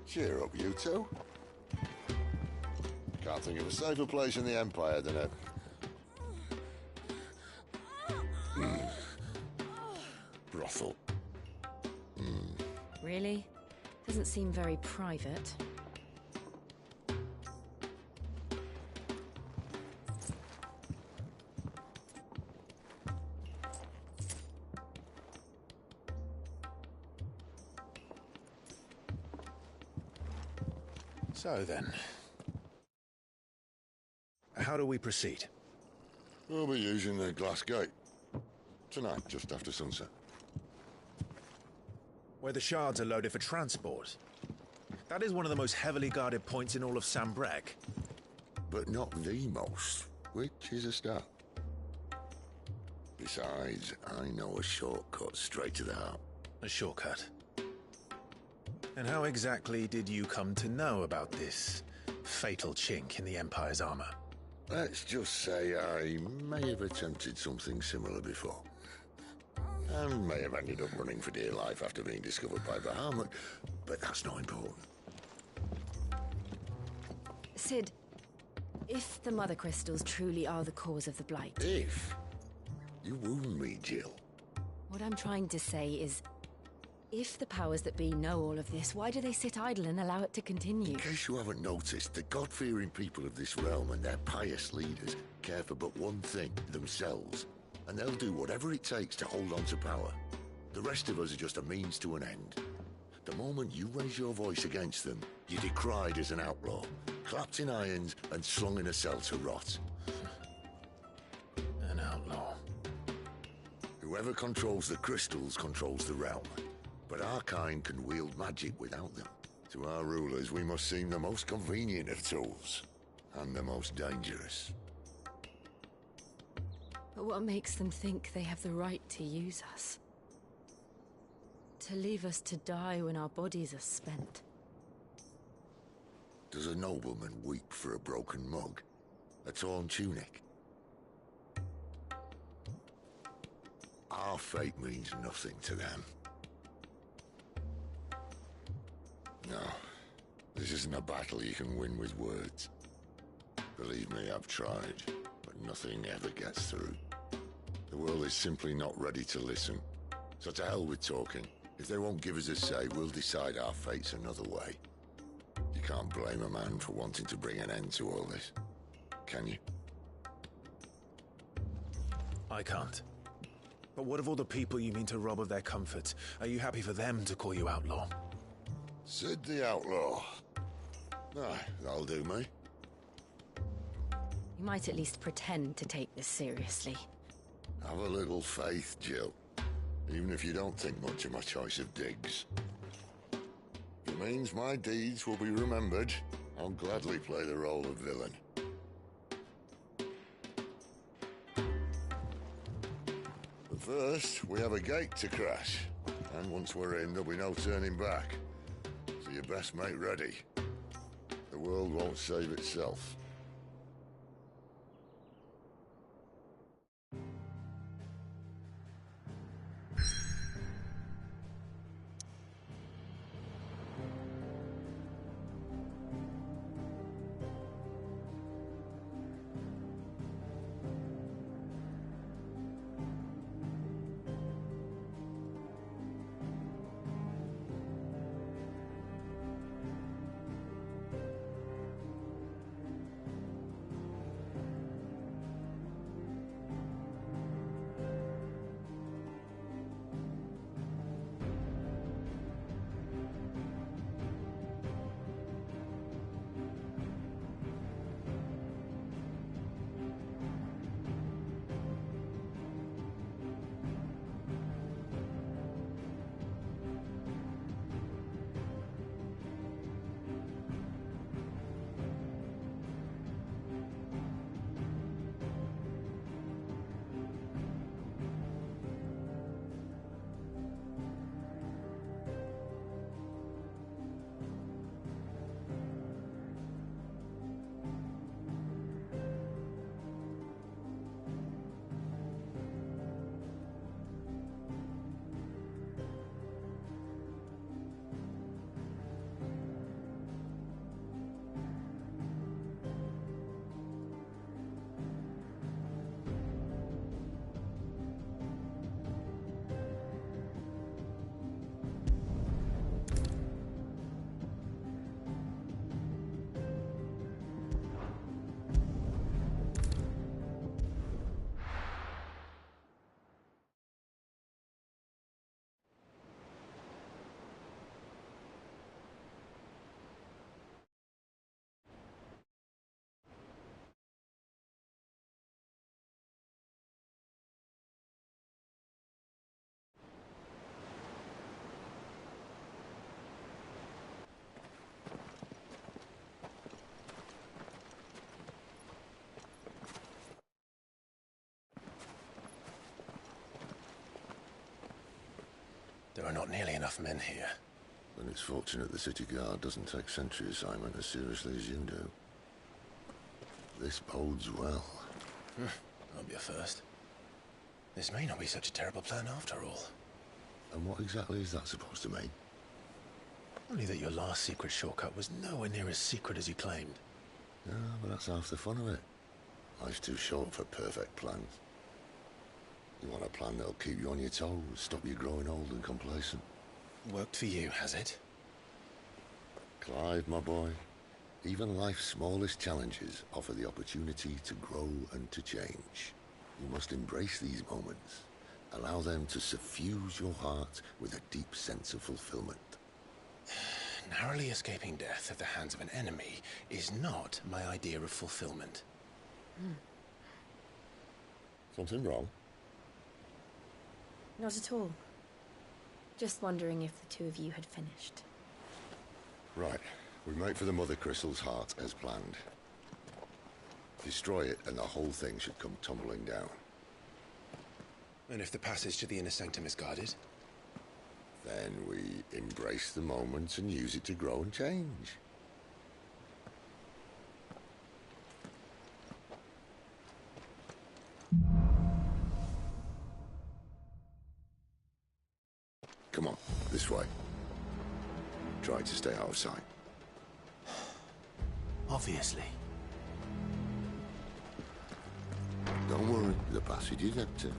Cheer up, you two. Can't think of a safer place in the Empire than a... brothel. Really? Doesn't seem very private. So then, how do we proceed? We'll be using the glass gate. Tonight, just after sunset. Where the shards are loaded for transport. That is one of the most heavily guarded points in all of Sambrec. But not the most, which is a start. Besides, I know a shortcut straight to the heart. A shortcut? And how exactly did you come to know about this fatal chink in the Empire's armor? Let's just say I may have attempted something similar before. And may have ended up running for dear life after being discovered by Bahamut, but that's not important. Sid, if the Mother Crystals truly are the cause of the Blight... If? You wound me, Jill. What I'm trying to say is, if the powers that be know all of this, why do they sit idle and allow it to continue? In case you haven't noticed, the God-fearing people of this realm and their pious leaders care for but one thing, themselves. And they'll do whatever it takes to hold on to power. The rest of us are just a means to an end. The moment you raise your voice against them, you're decried as an outlaw, clapped in irons and slung in a cell to rot. An outlaw. Whoever controls the crystals controls the realm. But our kind can wield magic without them. To our rulers, we must seem the most convenient of tools, and the most dangerous. But what makes them think they have the right to use us? To leave us to die when our bodies are spent? Does a nobleman weep for a broken mug? A torn tunic? Our fate means nothing to them. No, this isn't a battle you can win with words. Believe me, I've tried, but Nothing ever gets through. The world is simply not ready to listen. So to hell with talking. If they won't give us a say, we'll decide our fates another way. You can't blame a man for wanting to bring an end to all this, can you? I can't. But what of all the people you mean to rob of their comfort? Are you happy for them to call you outlaw? Sid the Outlaw. Aye, that'll do me. You might at least pretend to take this seriously. Have a little faith, Jill. Even if you don't think much of my choice of digs. If it means my deeds will be remembered, I'll gladly play the role of villain. But first, we have a gate to crash. And once we're in, there'll be no turning back. So you best make ready. The world won't save itself. There are not nearly enough men here. Then it's fortunate the city guard doesn't take sentry assignment as seriously as you do. This bodes well. I'll be a first. This may not be such a terrible plan after all. And what exactly is that supposed to mean? Only that your last secret shortcut was nowhere near as secret as you claimed. Yeah, but that's half the fun of it. Life's too short for perfect plans. You want a plan that'll keep you on your toes, stop you growing old and complacent. Worked for you, has it? Clive, my boy, even life's smallest challenges offer the opportunity to grow and to change. You must embrace these moments. Allow them to suffuse your heart with a deep sense of fulfillment. Narrowly escaping death at the hands of an enemy is not my idea of fulfillment. Something wrong? Not at all. Just wondering if the two of you had finished. Right. We make for the Mother Crystal's heart as planned. Destroy it and the whole thing should come tumbling down. And if the passage to the inner sanctum is guarded? Then we embrace the moment and use it to grow and change. Come on, this way. Try to stay out of sight. Obviously. Don't worry, the passage is empty.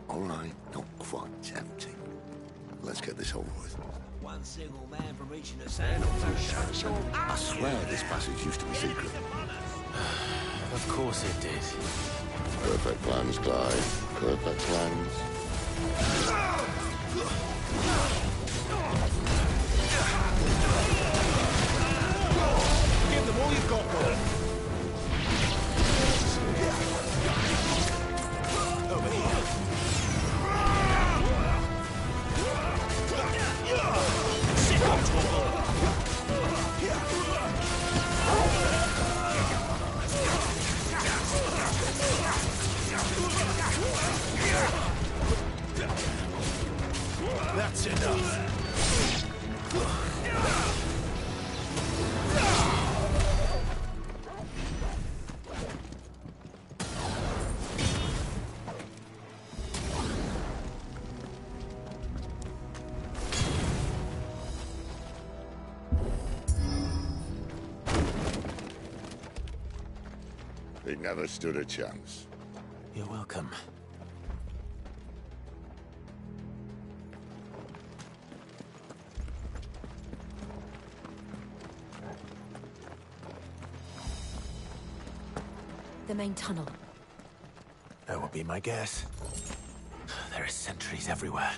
All right, not quite tempting. Let's get this over with. One single man from reaching the sand. Shut your I swear this passage used to be secret. Of course it did. Perfect plans, Clive. Perfect plans. Give them all you've got, Paul. Over here. Sit on, Torgal. That's enough. He never stood a chance. You're welcome. The main tunnel. That would be my guess. There are sentries everywhere.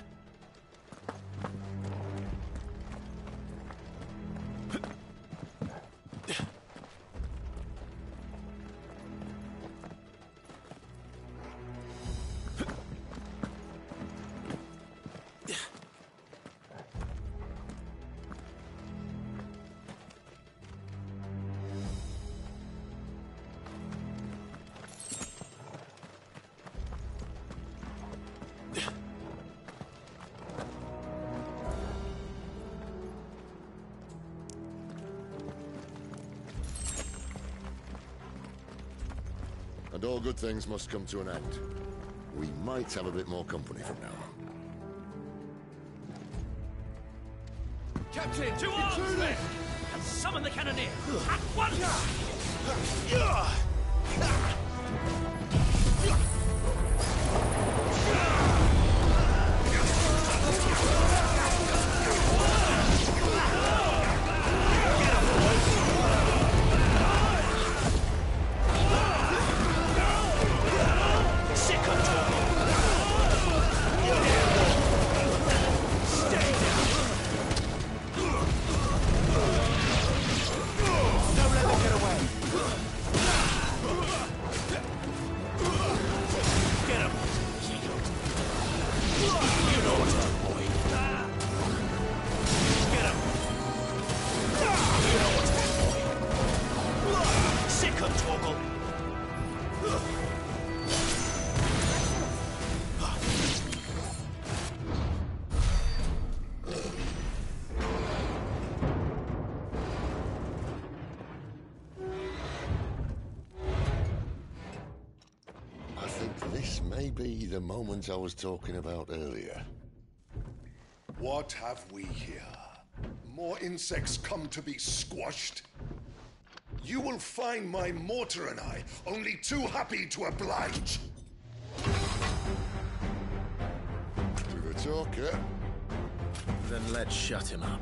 And all good things must come to an end. We might have a bit more company from now on. Captain, to arms, men! And summon the cannoneer! At once! This may be the moment I was talking about earlier. What have we here? More insects come to be squashed? You will find my mortar and I only too happy to oblige. To the talker. Then let's shut him up.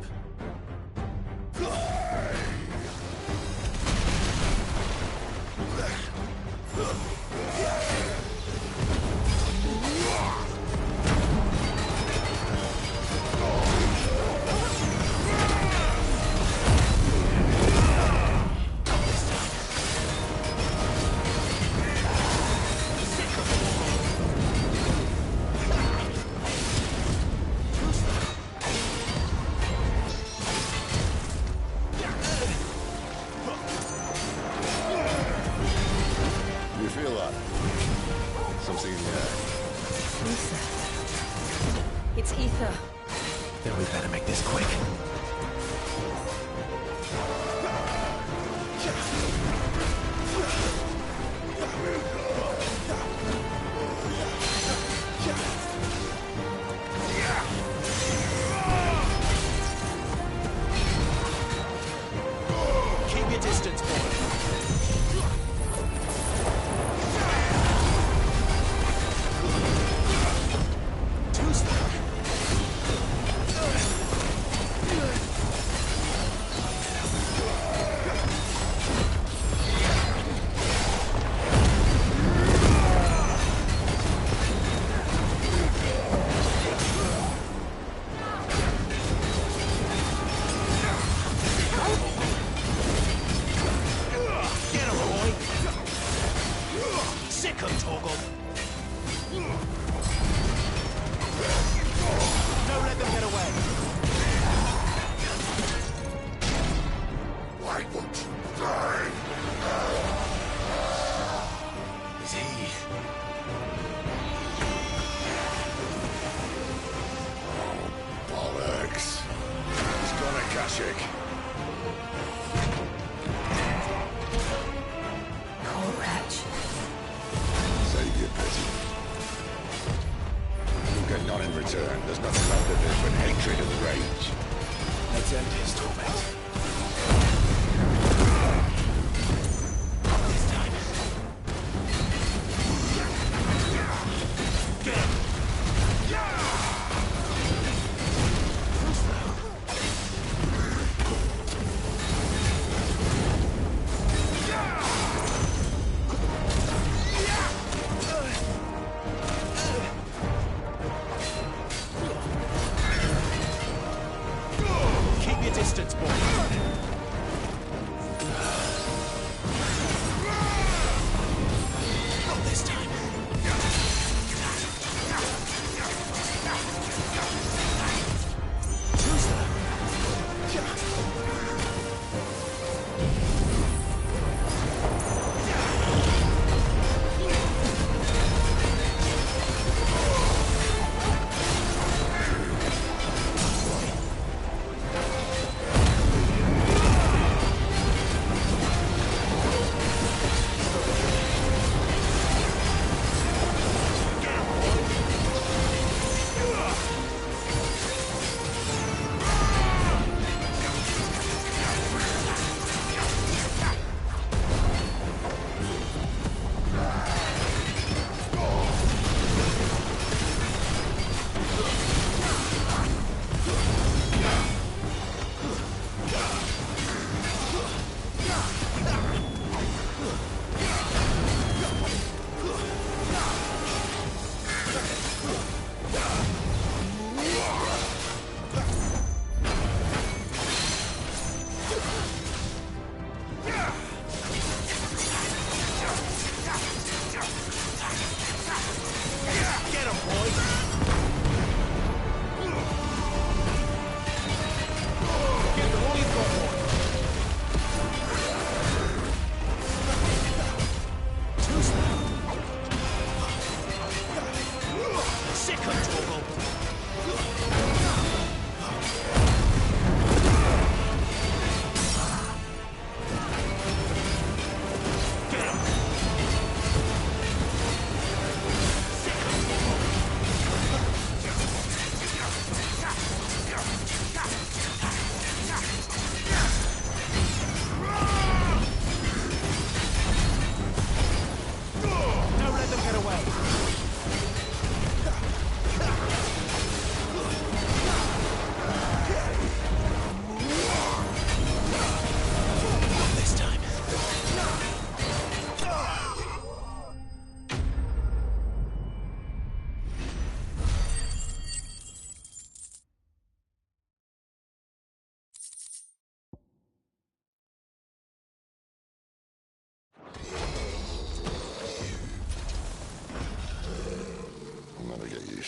You feel that? something, Ether. It's ether. Then we better make this quick. Keep your distance, boy.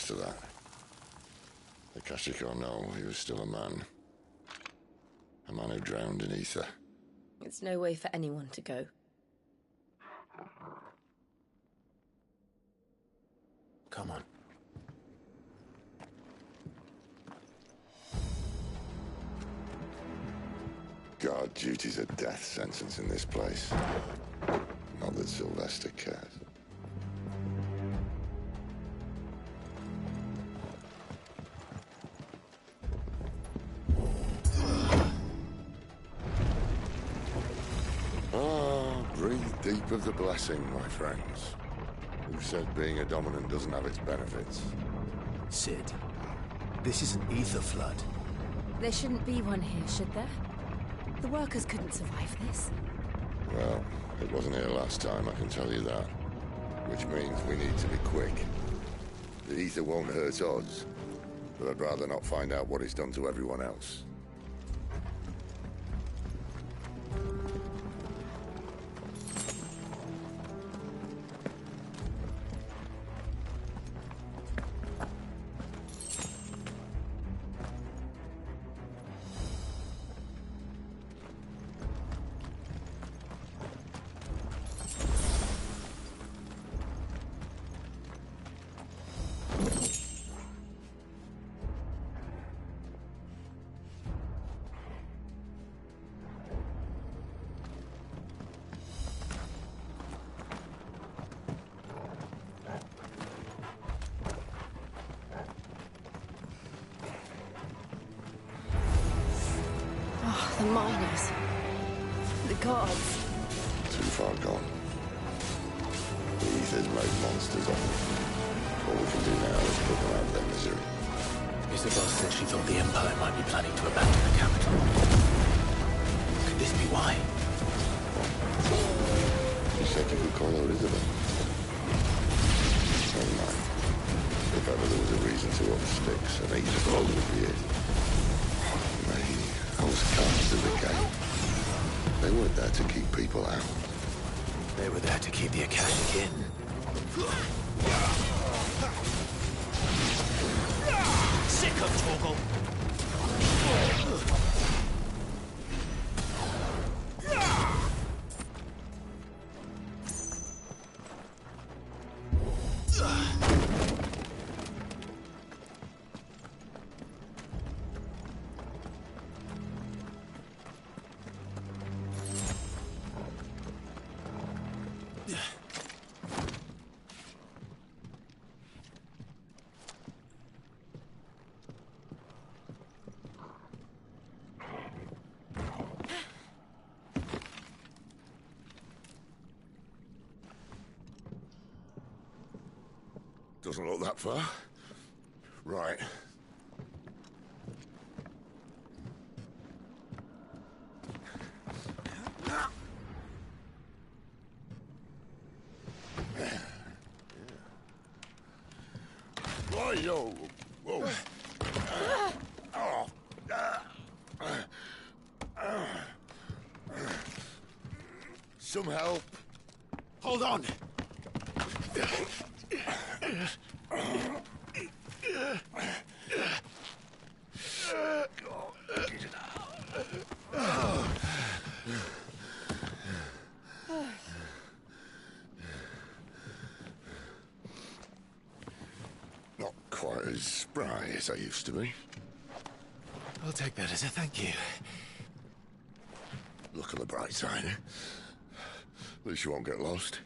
To that. The Akashic or no, he was still a man. A man who drowned in ether. It's no way for anyone to go. Our duty's a death sentence in this place. Not that Sylvester cares. Breathe deep of the blessing, my friends. Who said being a dominant doesn't have its benefits? Sid, this is an ether flood. There shouldn't be one here, should there? The workers couldn't survive this. Well, it wasn't here last time, I can tell you that. Which means we need to be quick. The ether won't hurt us, but I'd rather not find out what it's done to everyone else. The miners. The guards. Too far gone. The ether's made monsters of them. All we can do now is put them out of their misery. Isabel said she thought the Empire might be planning to abandon the capital. Could this be why? You said you could call out Isabel. Never mind. If ever there was a reason to up sticks, an ether flow would be it. Those cards of the game. They weren't there to keep people out. They were there to keep the Akashic in. Sick of Torgal! Doesn't look that far. Right. Yo. Whoa. Some help. Hold on. Not quite as spry as I used to be. I'll take that as a thank you. Look on the bright side, eh? At least you won't get lost.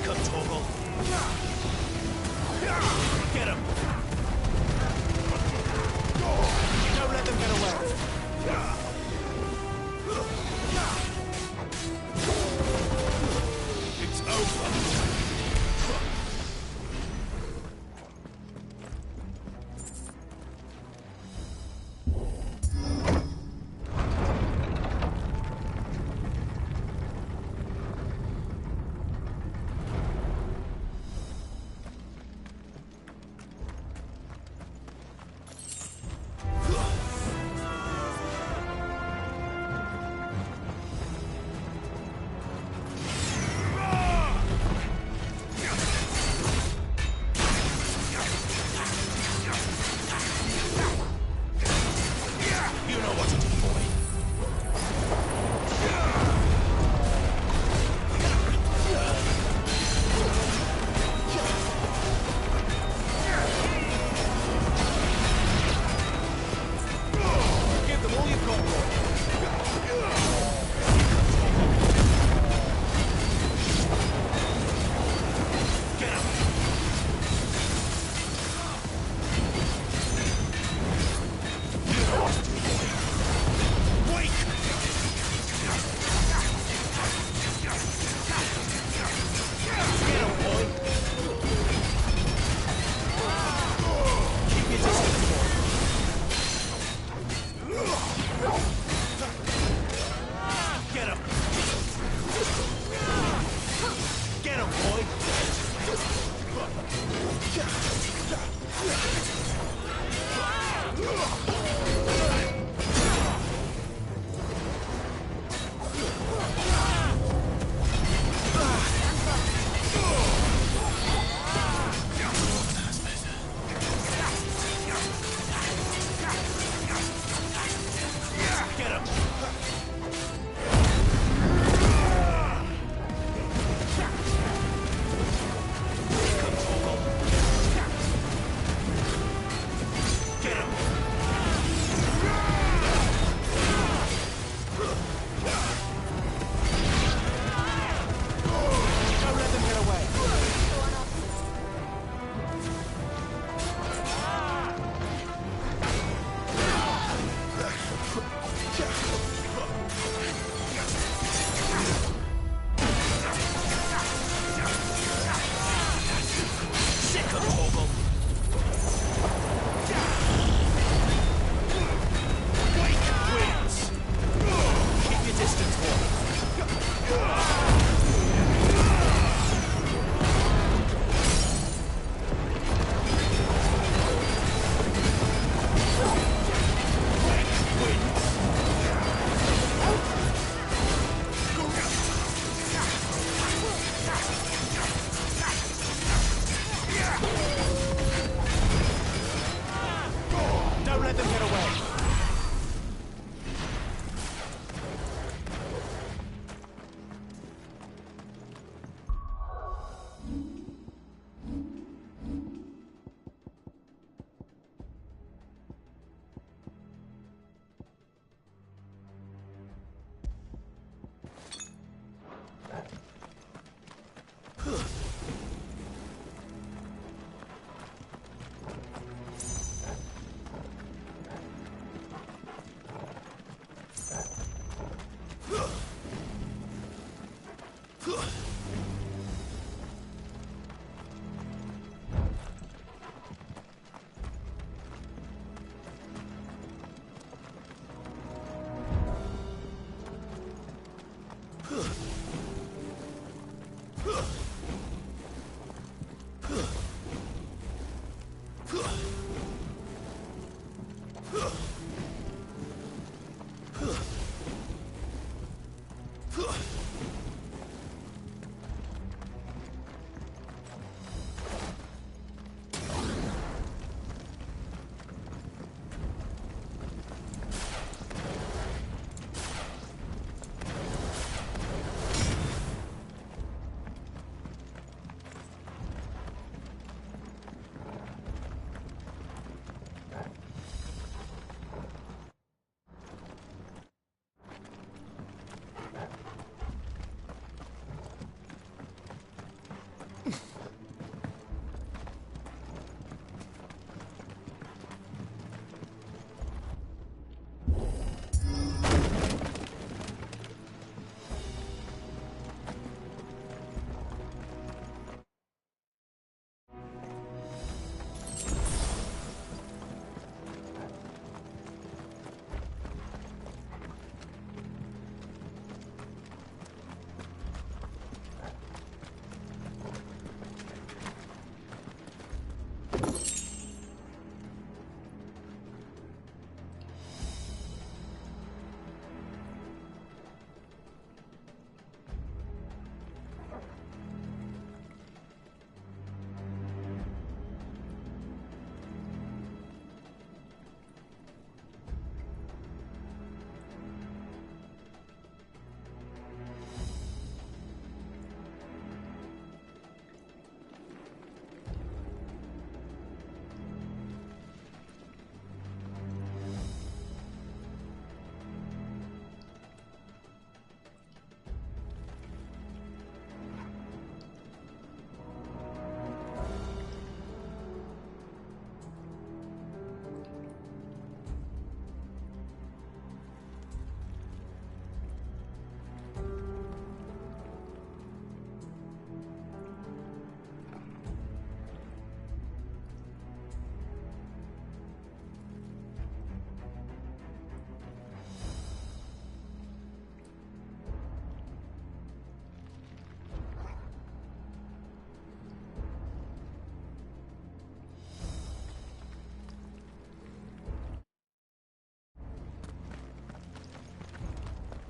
up, Torgal. Get him! Don't let them get away. It's over. Get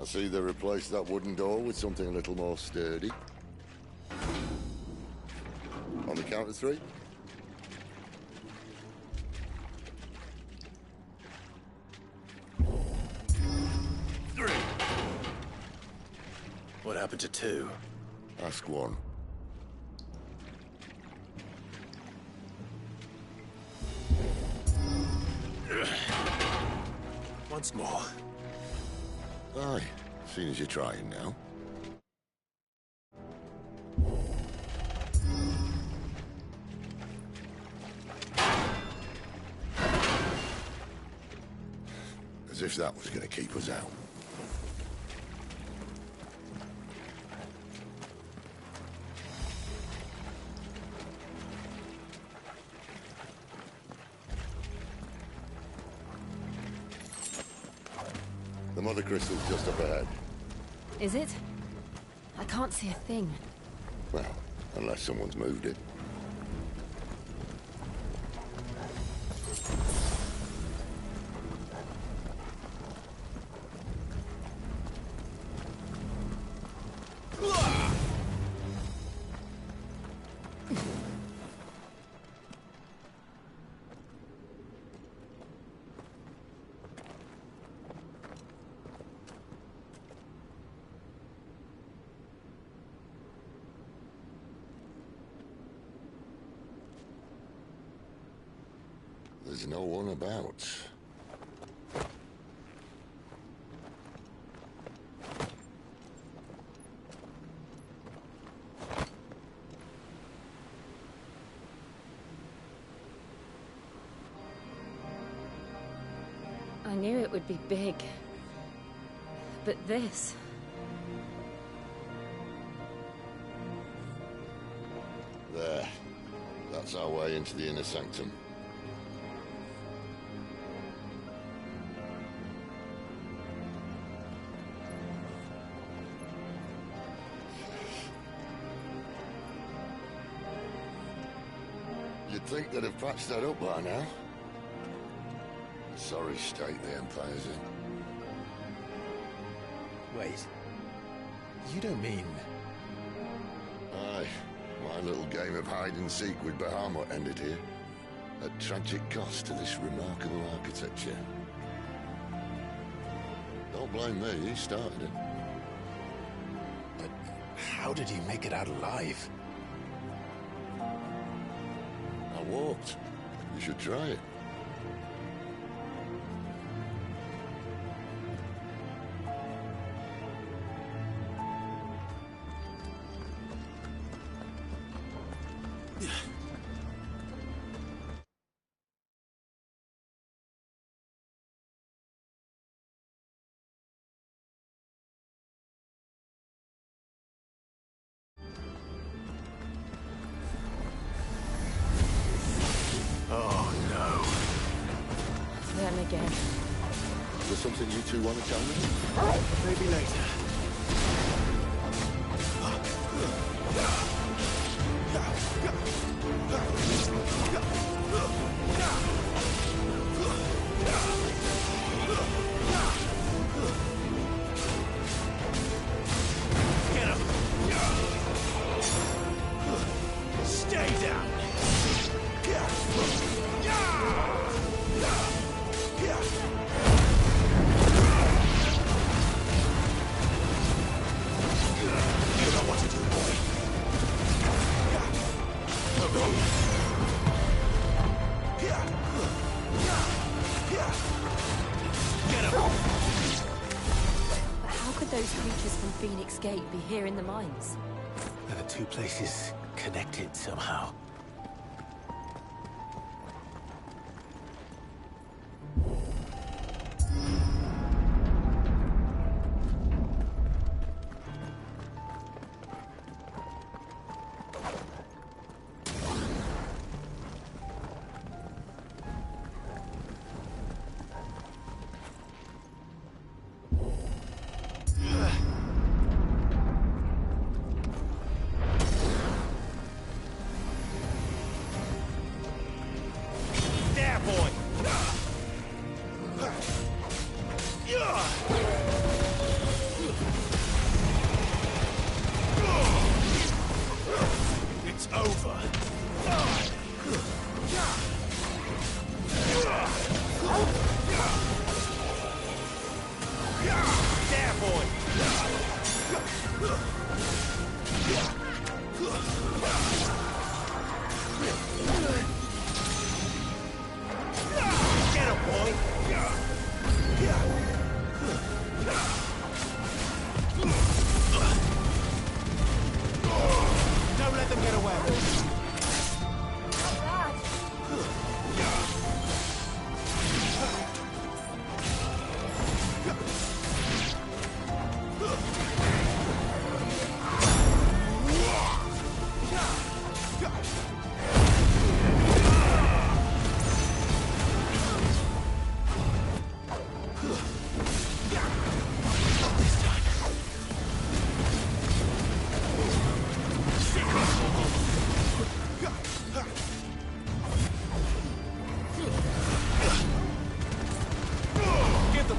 I see they replaced that wooden door with something a little more sturdy. On the count of 3. What happened to 2? Ask 1. Once more. Aye, seeing as you're trying now. As if that was going to keep us out. The mother crystal's just up ahead. Is it? I can't see a thing. Well, unless someone's moved it. There's no one about. I knew it would be big. But this... There. That's our way into the inner sanctum. You'd think they'd have patched that up by now. Sorry state the Empire's in. Wait. You don't mean... Aye. My little game of hide-and-seek with Bahamut ended here. At tragic cost to this remarkable architecture. Don't blame me, he started it. But how did he make it out alive? I walked. You should try it. Oh, no. Them again. Is there something you two want to tell me? Maybe later. Get him! Stay down! You know what to do, boy. Get him! But how could those creatures from Phoenix Gate be here in the mines? Are the two places connected somehow?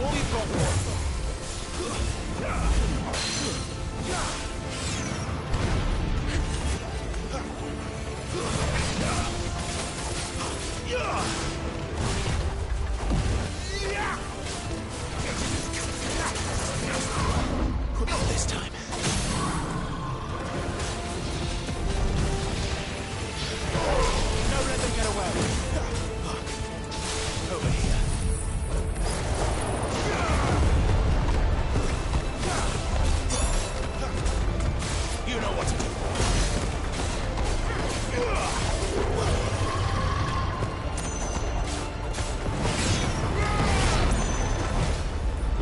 them all you've got, boy. Not this time. Don't let them get away. Over here. You know what to do.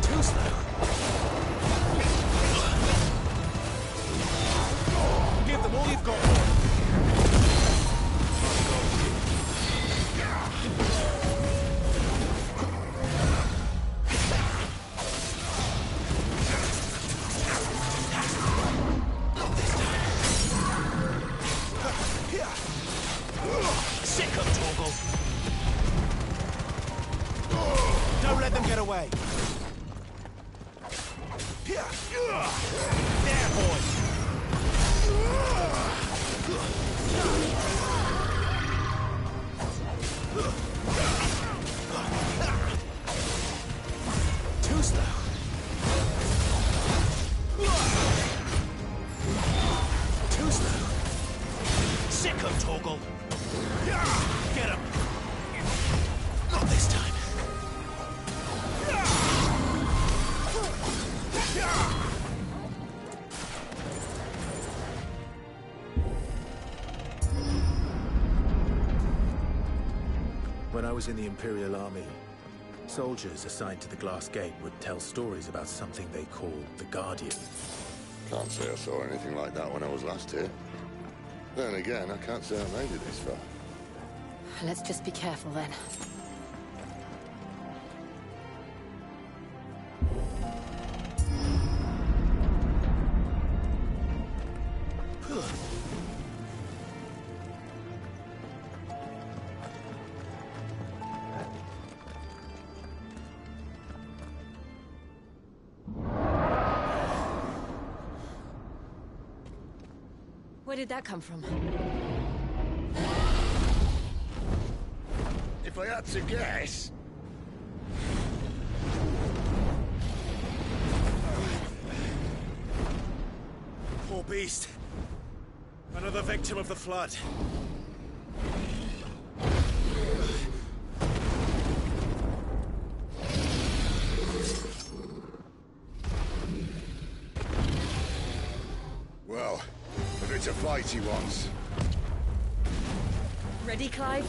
Too slow. Give them all you've got, boy. Sick of Torgal. Don't let them get away. There, boy. Too slow. Too slow. Sick of Torgal. Get him. Not this time. When I was in the Imperial Army, soldiers assigned to the Glass Gate would tell stories about something they called the Guardian. Can't say I saw anything like that when I was last here. Then again, I can't say I made it this far. Let's just be careful then. Where did that come from? If I had to guess... Poor beast. Another victim of the flood. Well, if it's a fight he wants. Ready, Clive?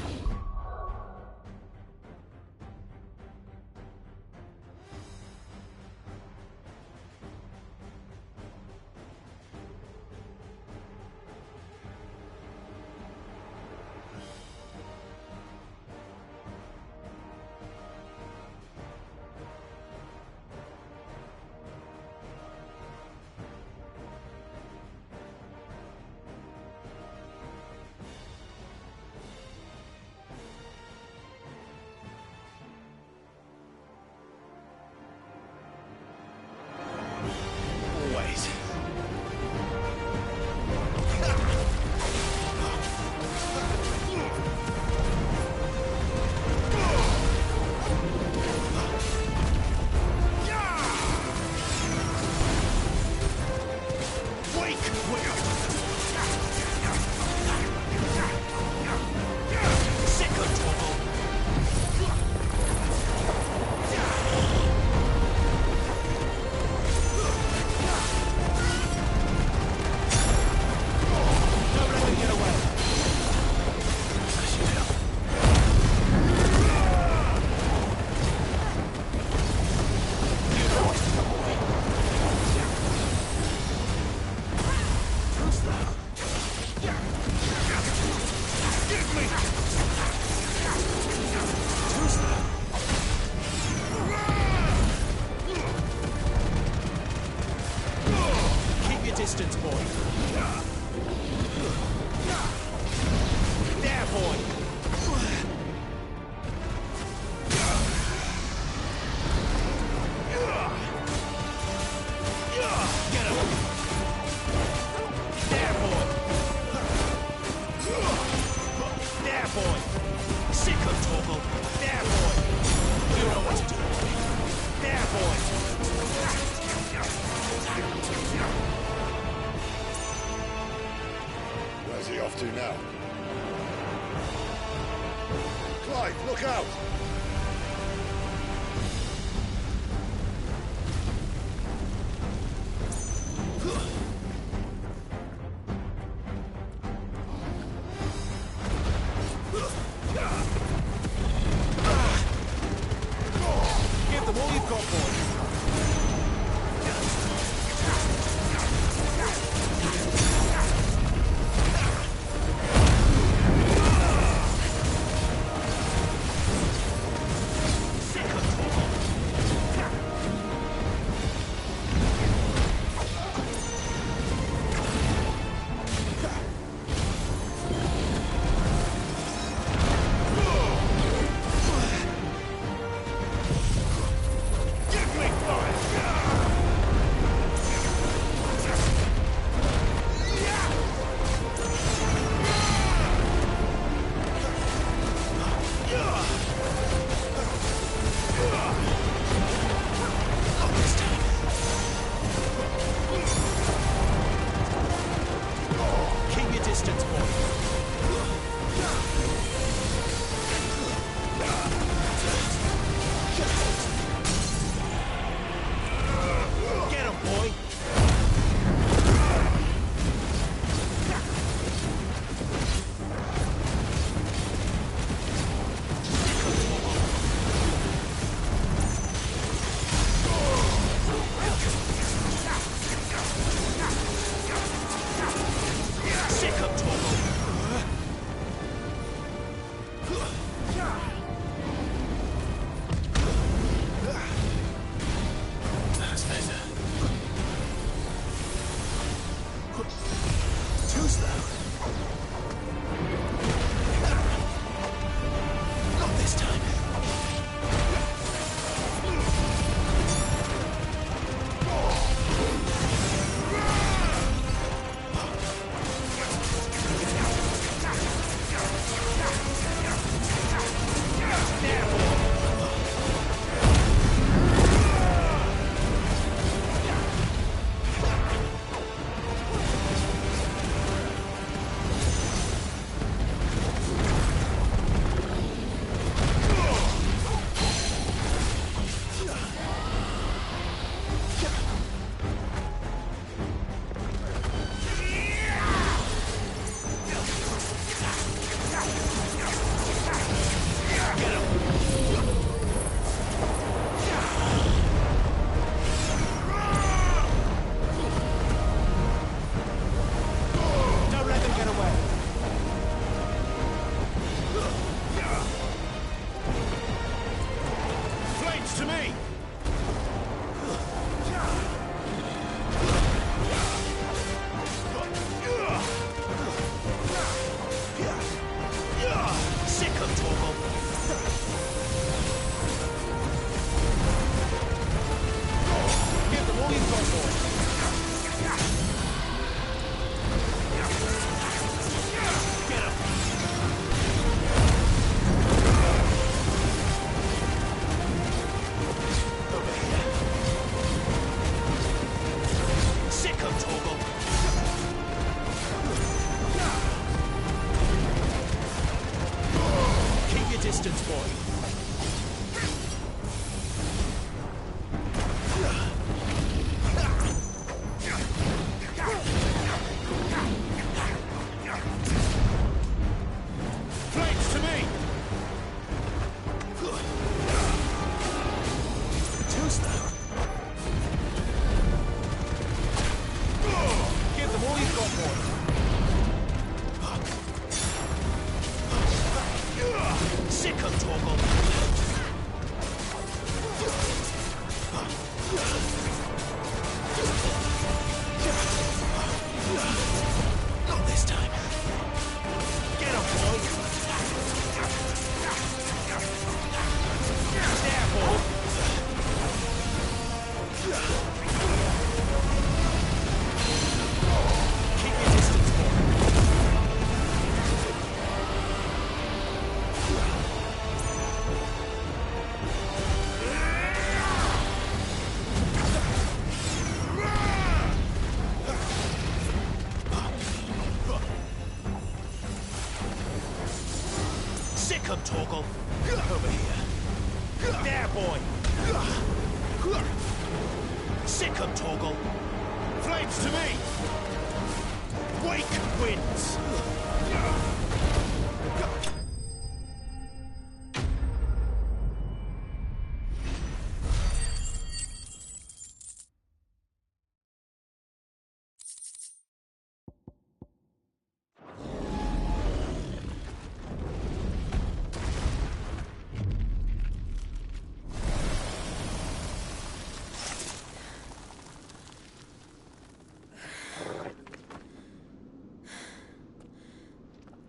distance, boy. There, boy. to now. Clive, look out! Give them all you've got, boys. Torgal. Over here. There, boy. Sick 'em, Torgal. Flames to me. Wake wins.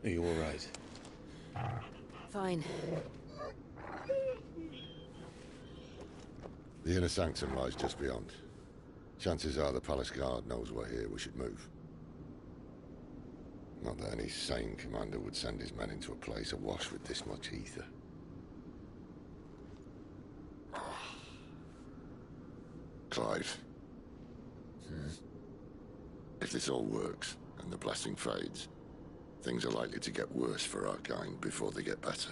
Are you all right? Fine. The inner sanctum lies just beyond. Chances are the palace guard knows we're here. We should move. Not that any sane commander would send his men into a place awash with this much ether. Clive. If this all works, and the blessing fades, things are likely to get worse for our kind before they get better.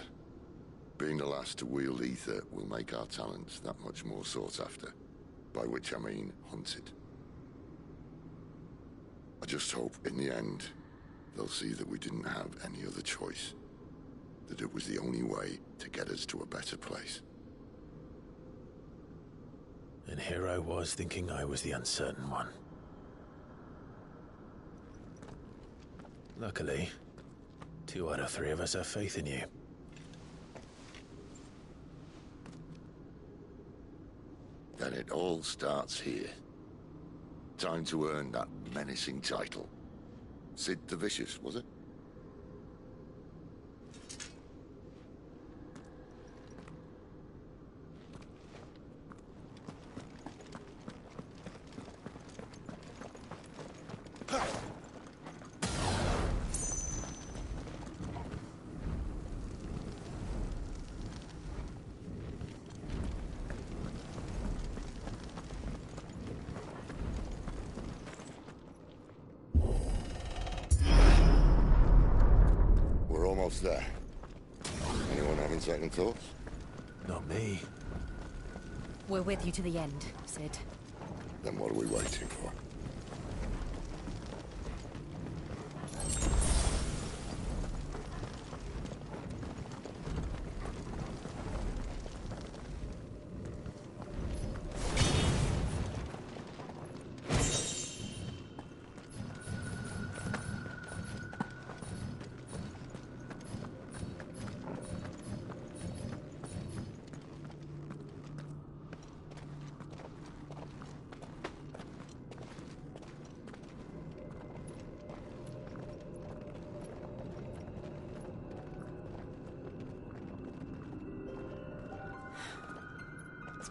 Being the last to wield ether will make our talents that much more sought after. By which I mean hunted. I just hope, in the end, they'll see that we didn't have any other choice. That it was the only way to get us to a better place. And here I was thinking I was the uncertain one. Luckily, 2 out of 3 of us have faith in you. Then it all starts here. Time to earn that menacing title. Sid the Vicious, was it? There. Anyone having second thoughts? Not me. We're with you to the end, Sid. Then what are we waiting for?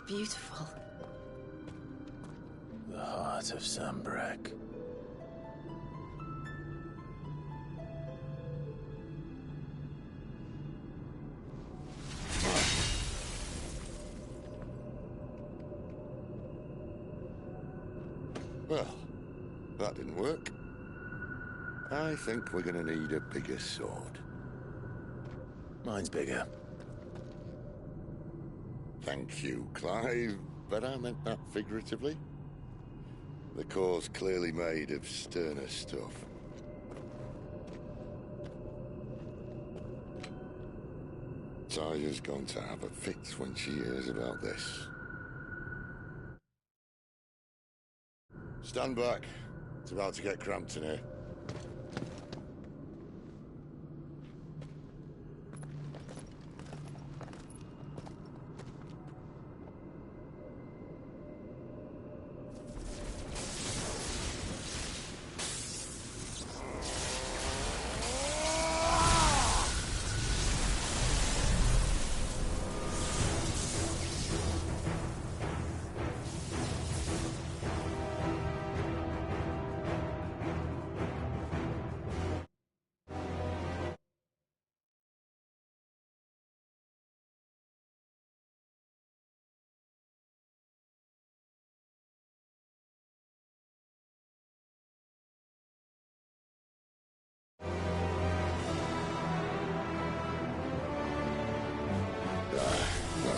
Beautiful. The heart of Sambrek. Well, that didn't work. I think we're gonna need a bigger sword. Mine's bigger. Thank you, Clive, but I meant that figuratively. The core's clearly made of sterner stuff. Taya's going to have a fit when she hears about this. Stand back. It's about to get cramped in here.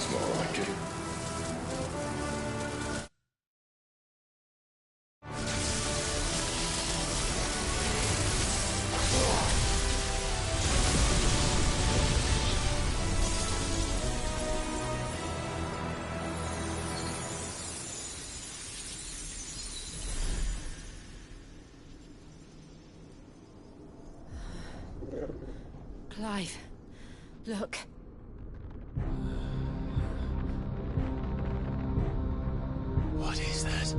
That's more like it. Clive, look. What is that?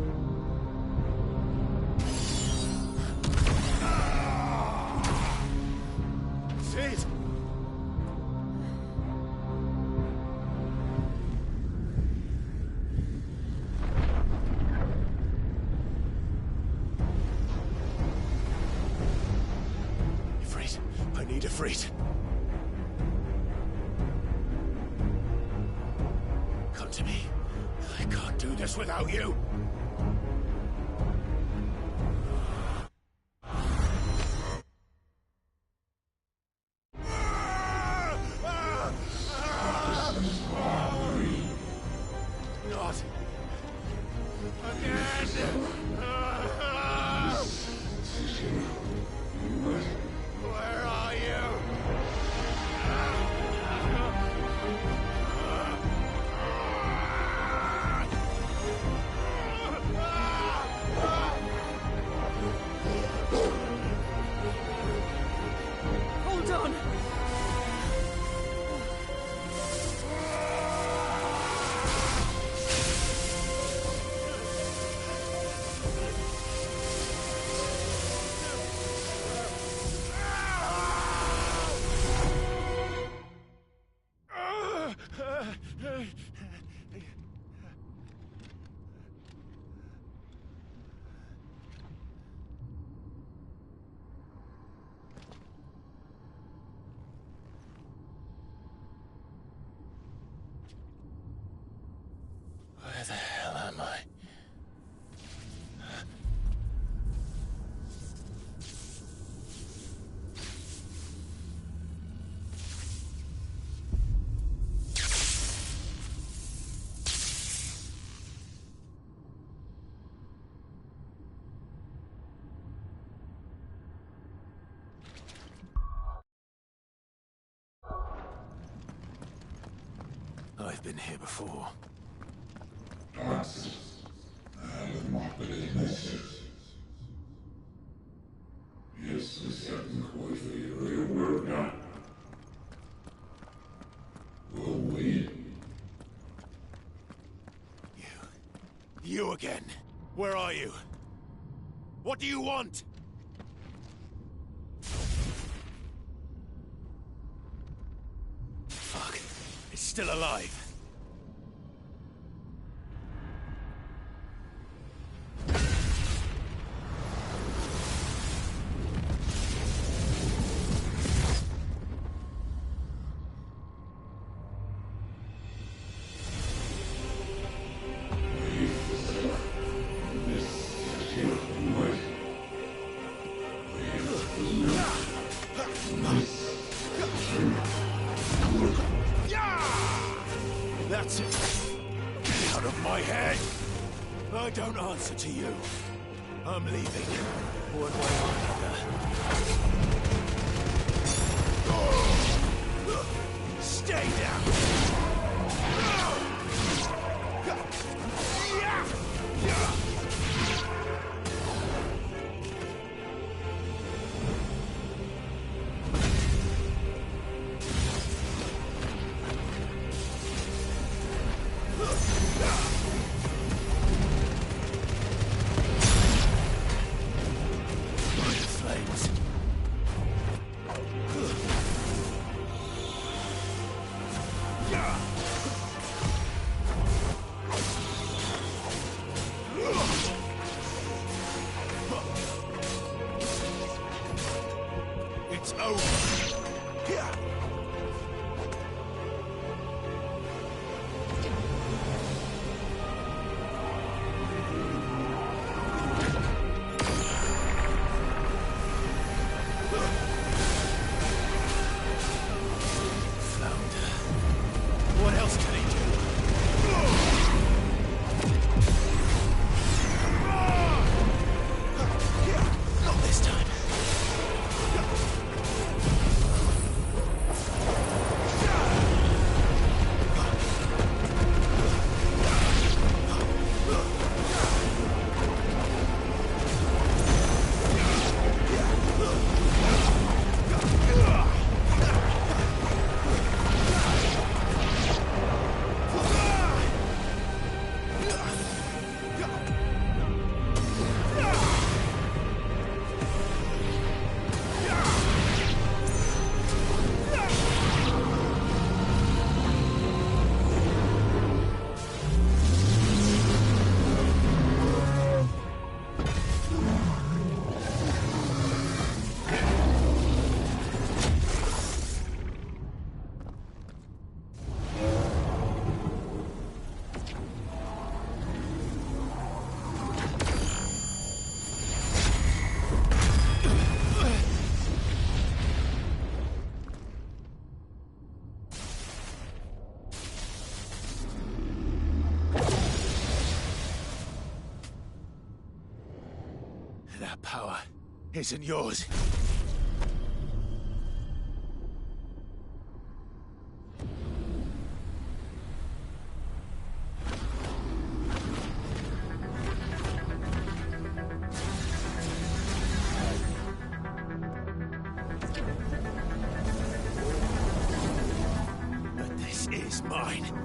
Sid! Ifrit, I need Ifrit. Come to me. I can't do this without you. Not again. Where are you? Hold on! Where the hell am I? I've been here before. You again. Where are you? What do you want? Fuck. It's still alive. That's it. Get out of my head. I don't answer to you. I'm leaving. One way or another. Stay down. That power isn't yours. But this is mine.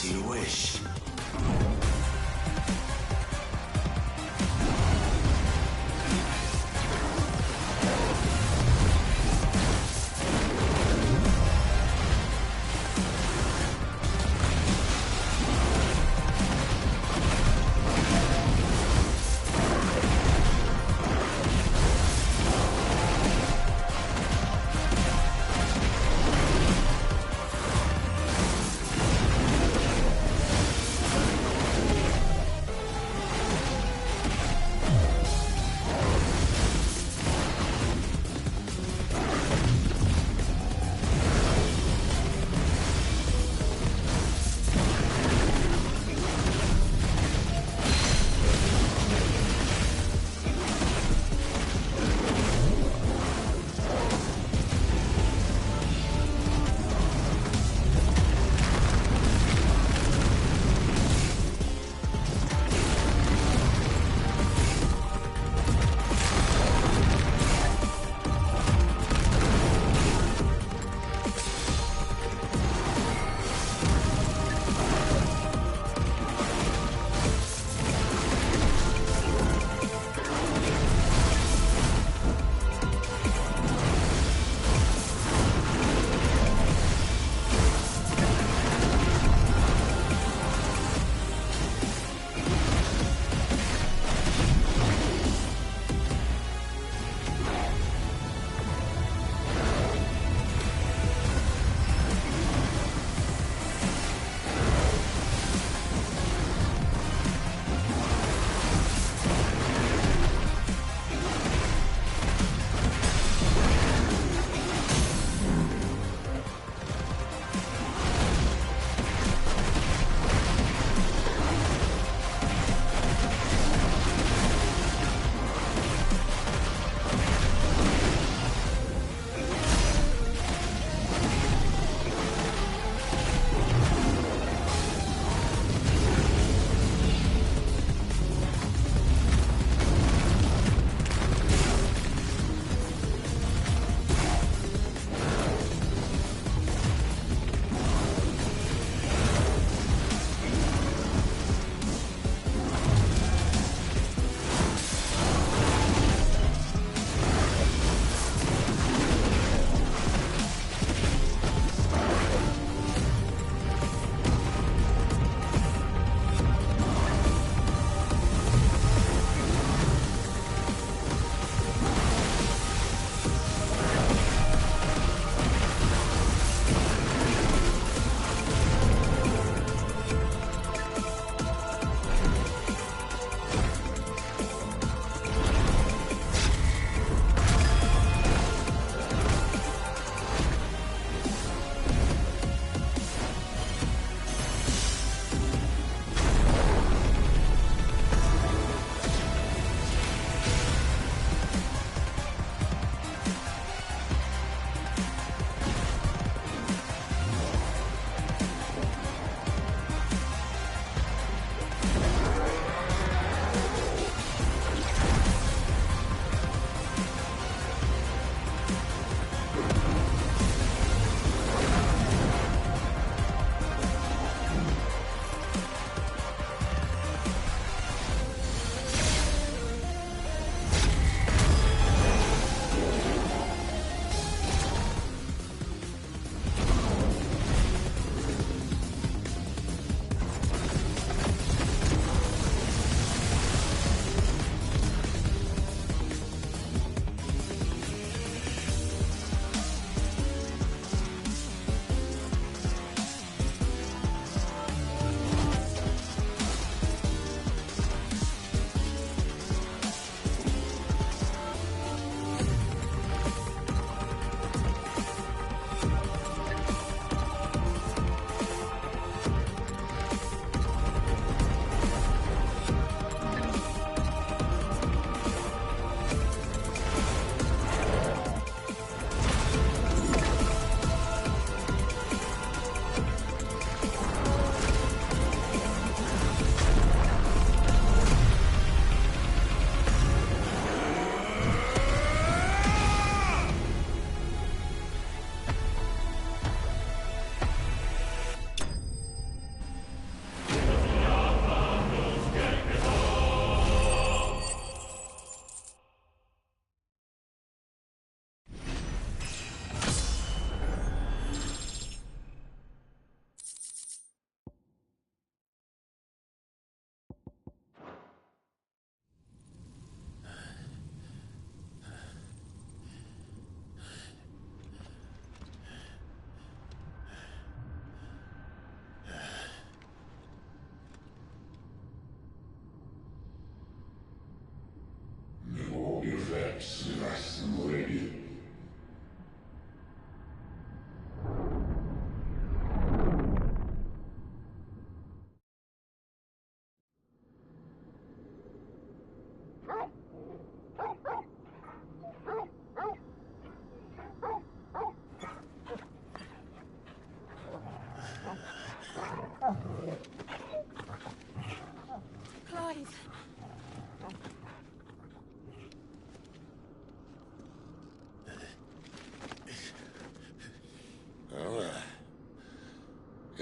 As you wish.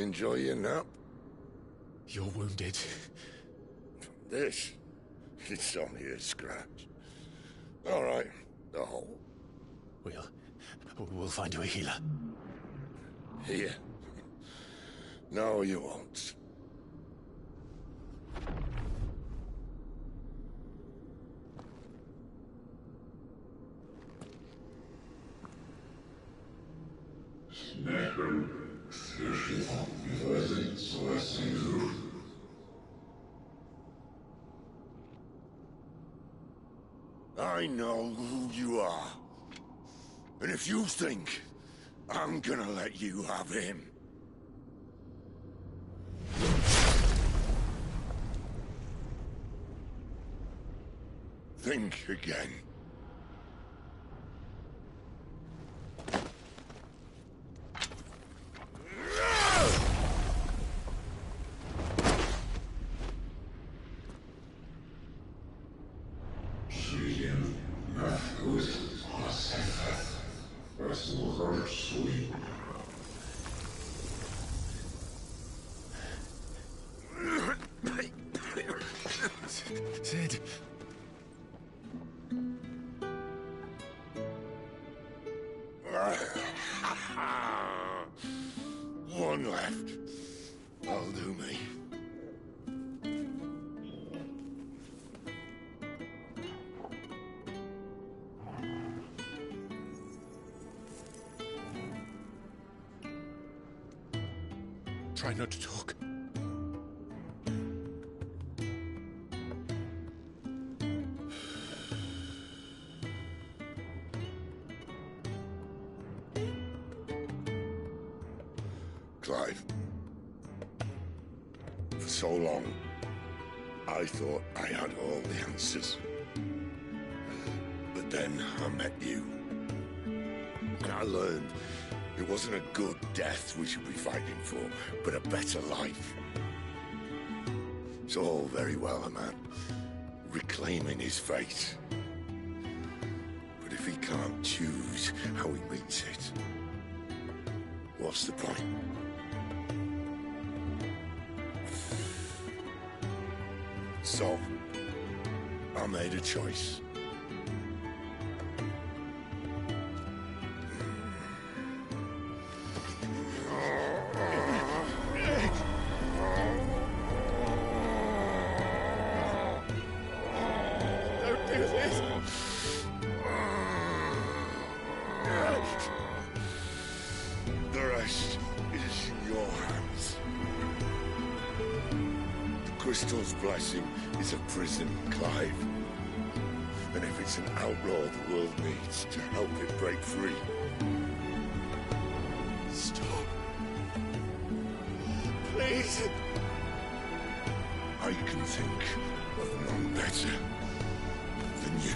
Enjoy your nap? You're wounded. This? It's only a scratch. All right, the hole. We'll find you a healer. Here? No, you won't. I know who you are. And if you think I'm gonna let you have him... think again. Sid. One left. That'll do me. Try not to talk. Clive. For so long, I thought I had all the answers. But then I met you. And I learned it wasn't a good death we should be fighting for, but a better life. It's all very well, a man reclaiming his fate. But if he can't choose how he meets it, what's the point? So, I made a choice. Don't do this! The rest is in your hands. The Crystal's blessing is a prison, Clive. And if it's an outlaw the world needs to help it break free... Stop. Please. I can think of none better than you.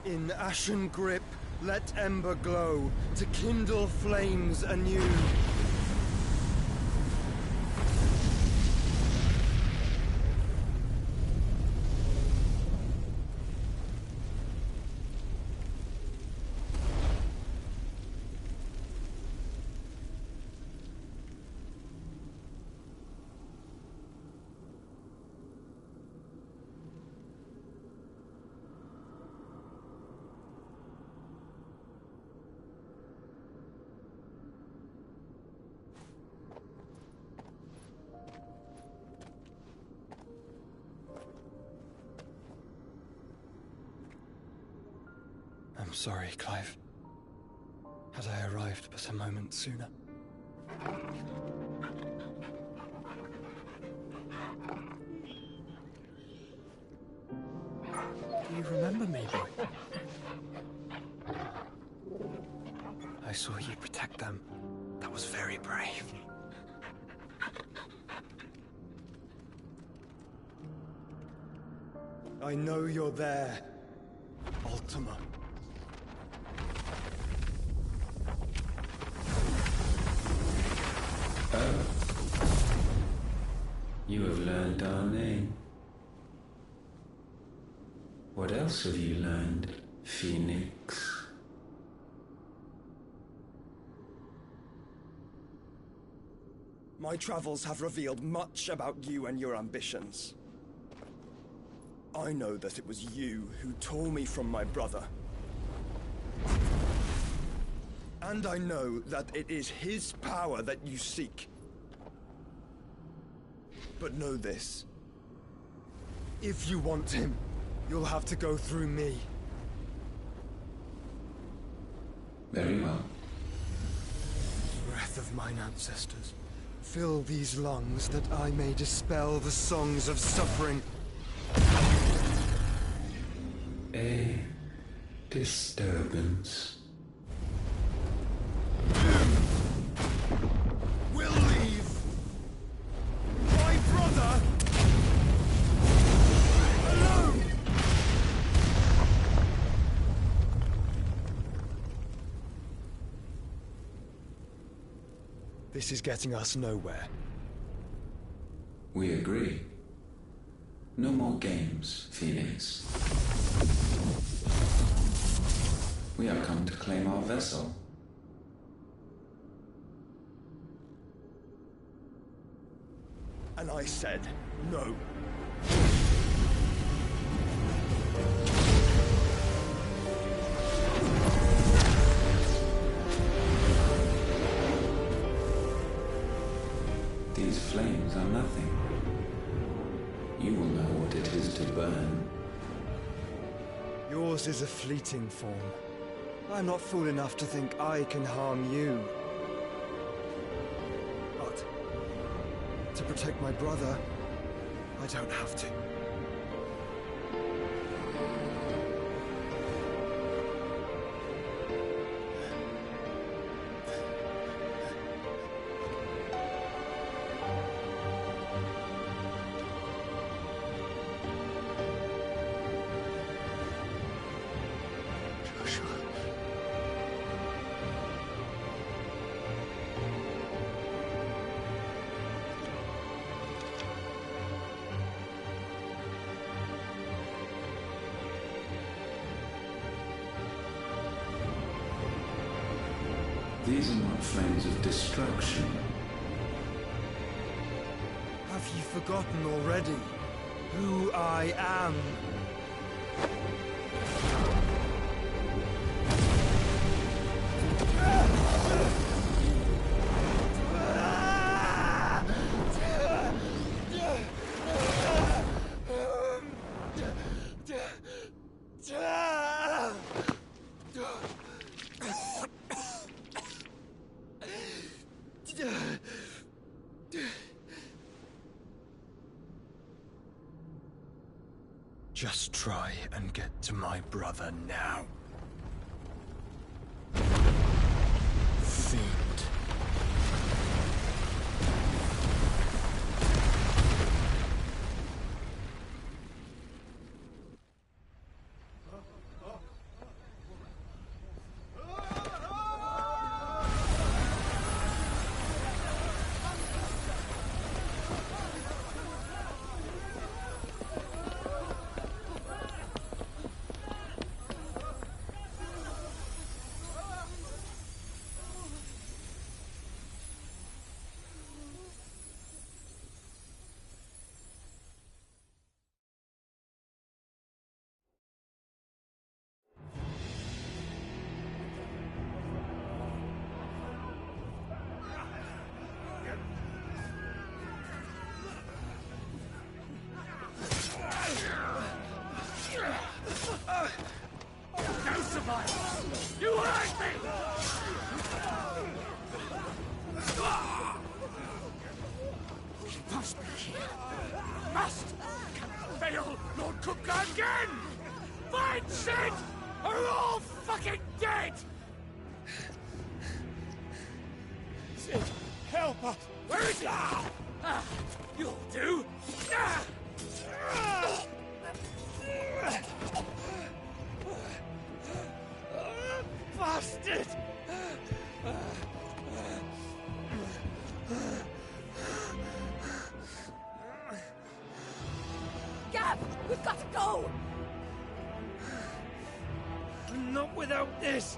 In ashen grip, let ember glow, to kindle flames anew. sorry, Clive. Had I arrived but a moment sooner. Do you remember me, boy? I saw you protect them. That was very brave. I know you're there, Ultima. Oh. You have learned our name. What else have you learned, Phoenix? My travels have revealed much about you and your ambitions. I know that it was you who tore me from my brother. And I know that it is his power that you seek. But know this. If you want him, you'll have to go through me. Very well. Breath of mine ancestors, fill these lungs that I may dispel the songs of suffering. A disturbance. We'll leave. My brother alone. This is getting us nowhere. We agree. No more games, Phoenix. We have come to claim our vessel. And I said no. These flames are nothing. You will know what it is to burn. Yours is a fleeting form. I'm not fool enough to think I can harm you. But to protect my brother, I don't have to. These are not flames of destruction. Have you forgotten already who I am? Just try and get to my brother now. Fiend. Sid, help us! Where is he? You'll do! Bastard! Gab, we've got to go! Not without this!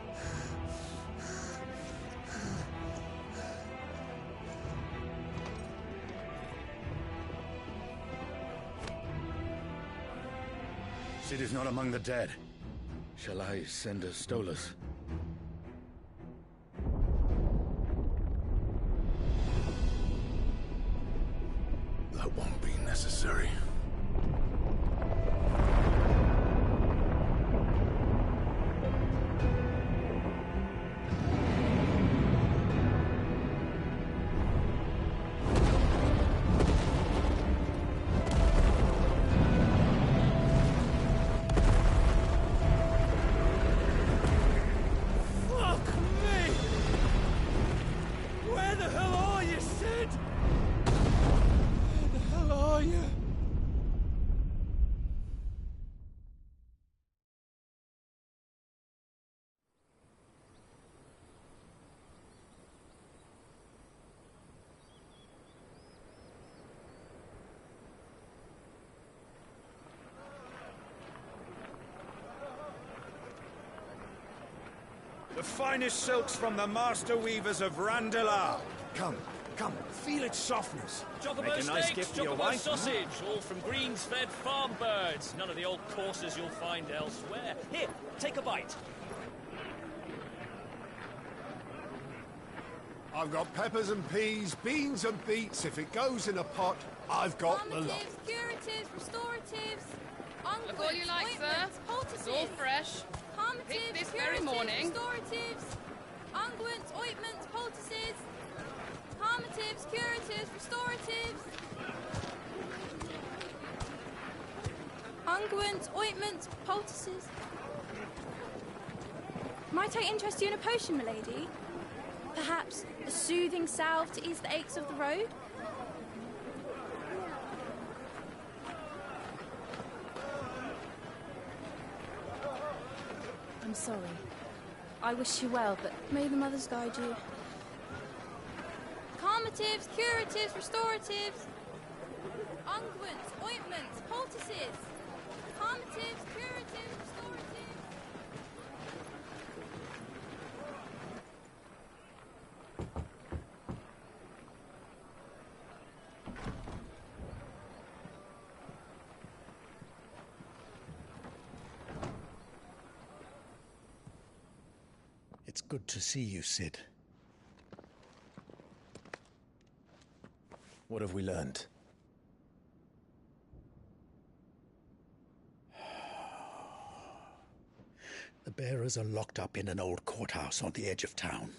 Sid is not among the dead. Shall I send a Stolas? That won't be necessary. The finest silks from the master weavers of Randalar. Come, feel its softness. Jogabo Make a nice steaks, gift for your Jogabo wife. sausage, all from greens-fed farm birds. None of the old courses you'll find elsewhere. Here, take a bite. I've got peppers and peas, beans and beets. If it goes in a pot, I've got the lot. Calmatives, curatives, restoratives, unguents, Look all you like, sir. ointments, poultices. It's all fresh. Calmatives, Picked this very curatives, morning. restoratives, unguents, ointments, poultices. Calmatives, curatives, restoratives. Unguents, ointments, poultices. Might I interest you in a potion, milady? Perhaps a soothing salve to ease the aches of the road? I'm sorry. I wish you well, but may the mothers guide you. Calmatives, curatives, restoratives. Unguents, ointments, poultices. Calmatives, curatives, restoratives. It's good to see you, Sid. What have we learned? The bearers are locked up in an old courthouse on the edge of town.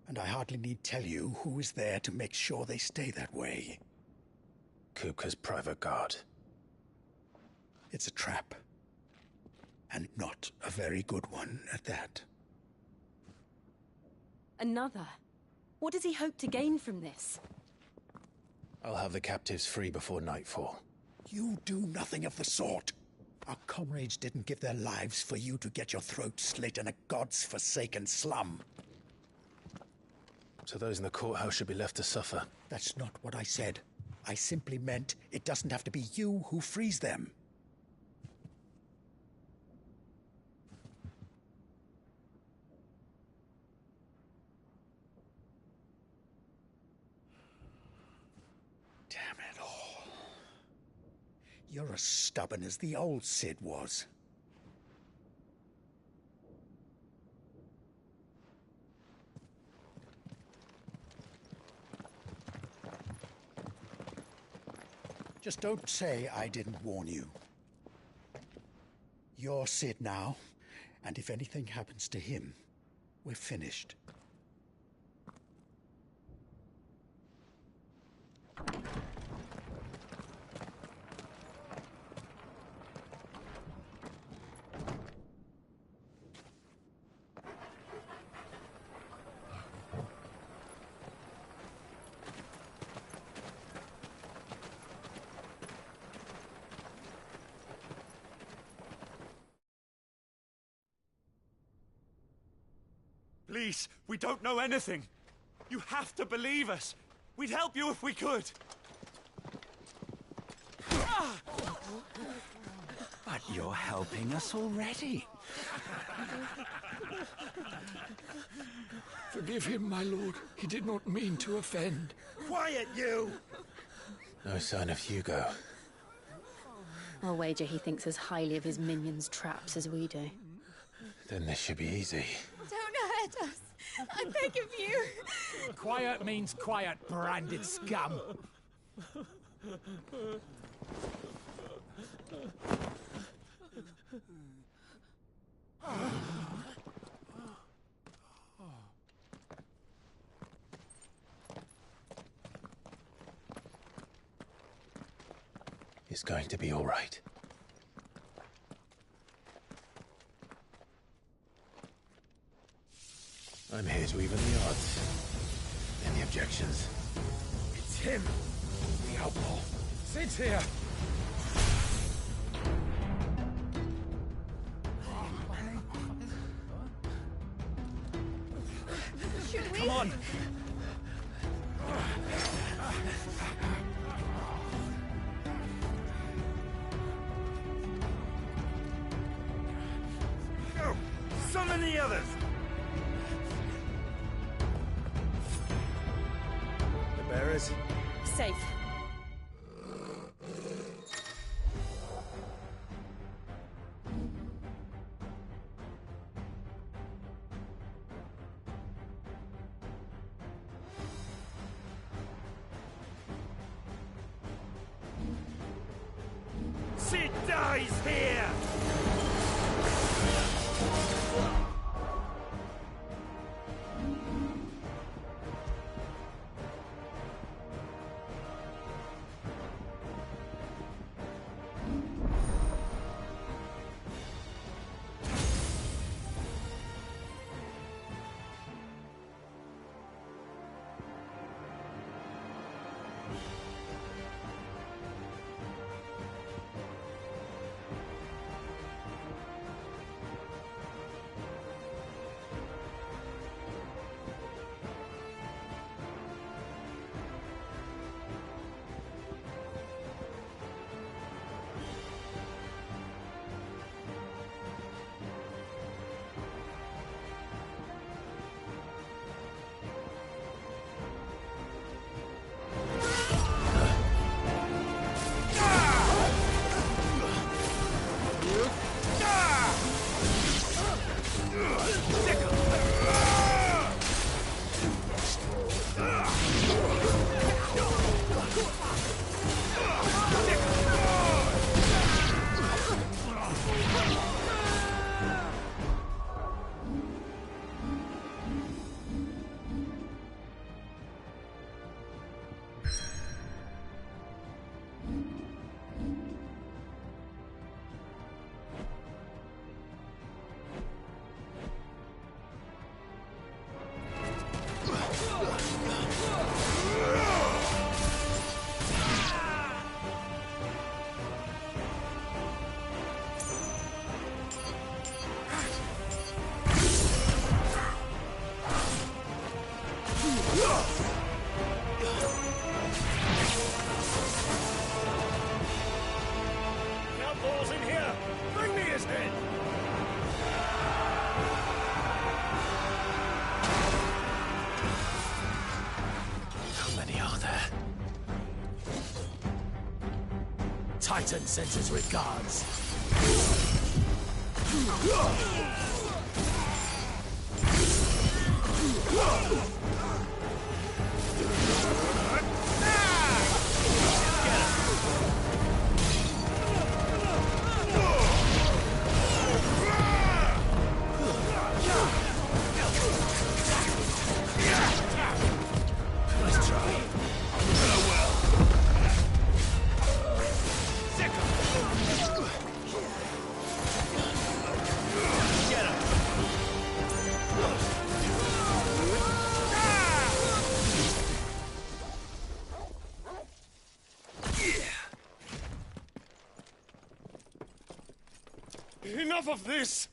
And I hardly need tell you who is there to make sure they stay that way. Kupka's private guard. It's a trap. And not a very good one at that. Another? What does he hope to gain from this? I'll have the captives free before nightfall. You do nothing of the sort. Our comrades didn't give their lives for you to get your throat slit in a god's forsaken slum. So those in the courthouse should be left to suffer. That's not what I said. I simply meant it doesn't have to be you who frees them. Damn it all. You're as stubborn as the old Sid was. Just don't say I didn't warn you. You're Sid now, and if anything happens to him, we're finished. police. We don't know anything. You have to believe us. We'd help you if we could. But you're helping us already. Forgive him, my lord. He did not mean to offend. Quiet, you! No sign of Hugo. I'll wager he thinks as highly of his minions' traps as we do. Then this should be easy. Don't hurt us. I beg of you. Quiet means quiet, branded scum. It's going to be all right. I'm here to even the odds. Any objections? It's him, the outlaw. Sit here. Should we? Come on. Go! Summon the others! The bearers? Safe. Sid dies here! Outlaws in here! Bring me his head! How many are there? Titan sends his regards. Nice try. Enough of this!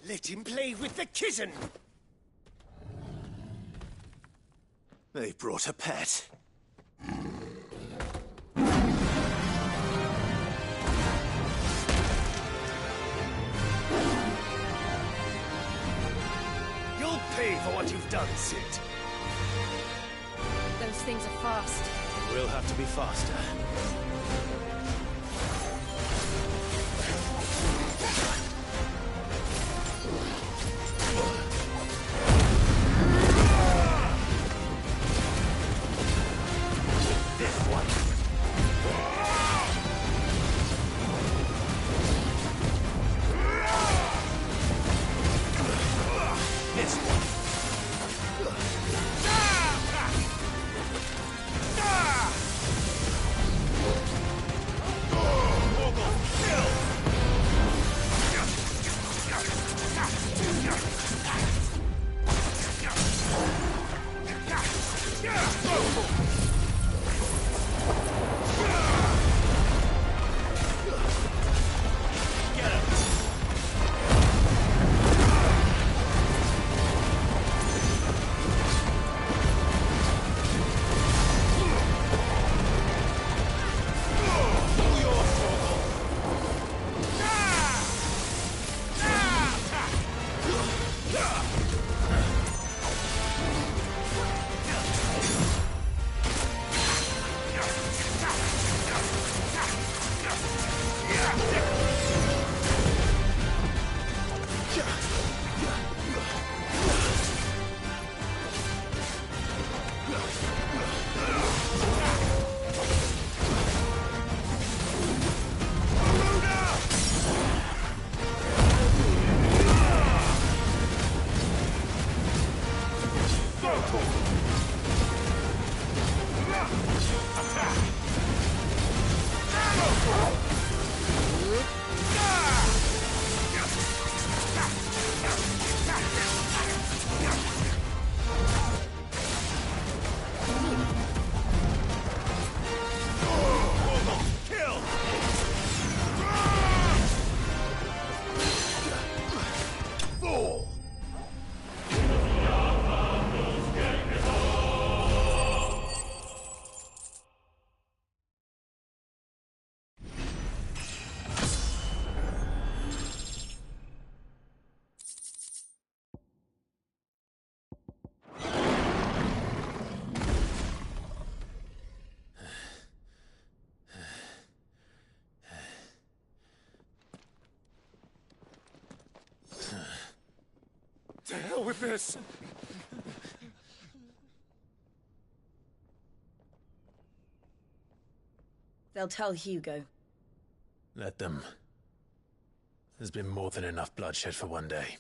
Let him play with the kitten! They brought a pet. You'll pay for what you've done, Sid. Those things are fast. We'll have to be faster. To hell with this! They'll tell Hugo. Let them. There's been more than enough bloodshed for one day.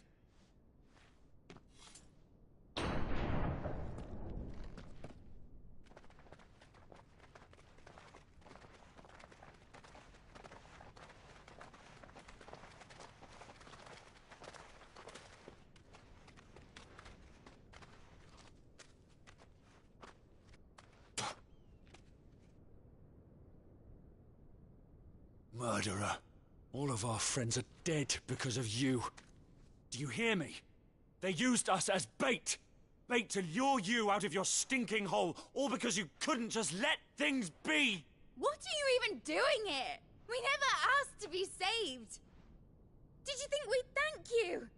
Murderer. All of our friends are dead because of you. Do you hear me? They used us as bait. Bait to lure you out of your stinking hole, all because you couldn't just let things be. What are you even doing here? We never asked to be saved. Did you think we'd thank you?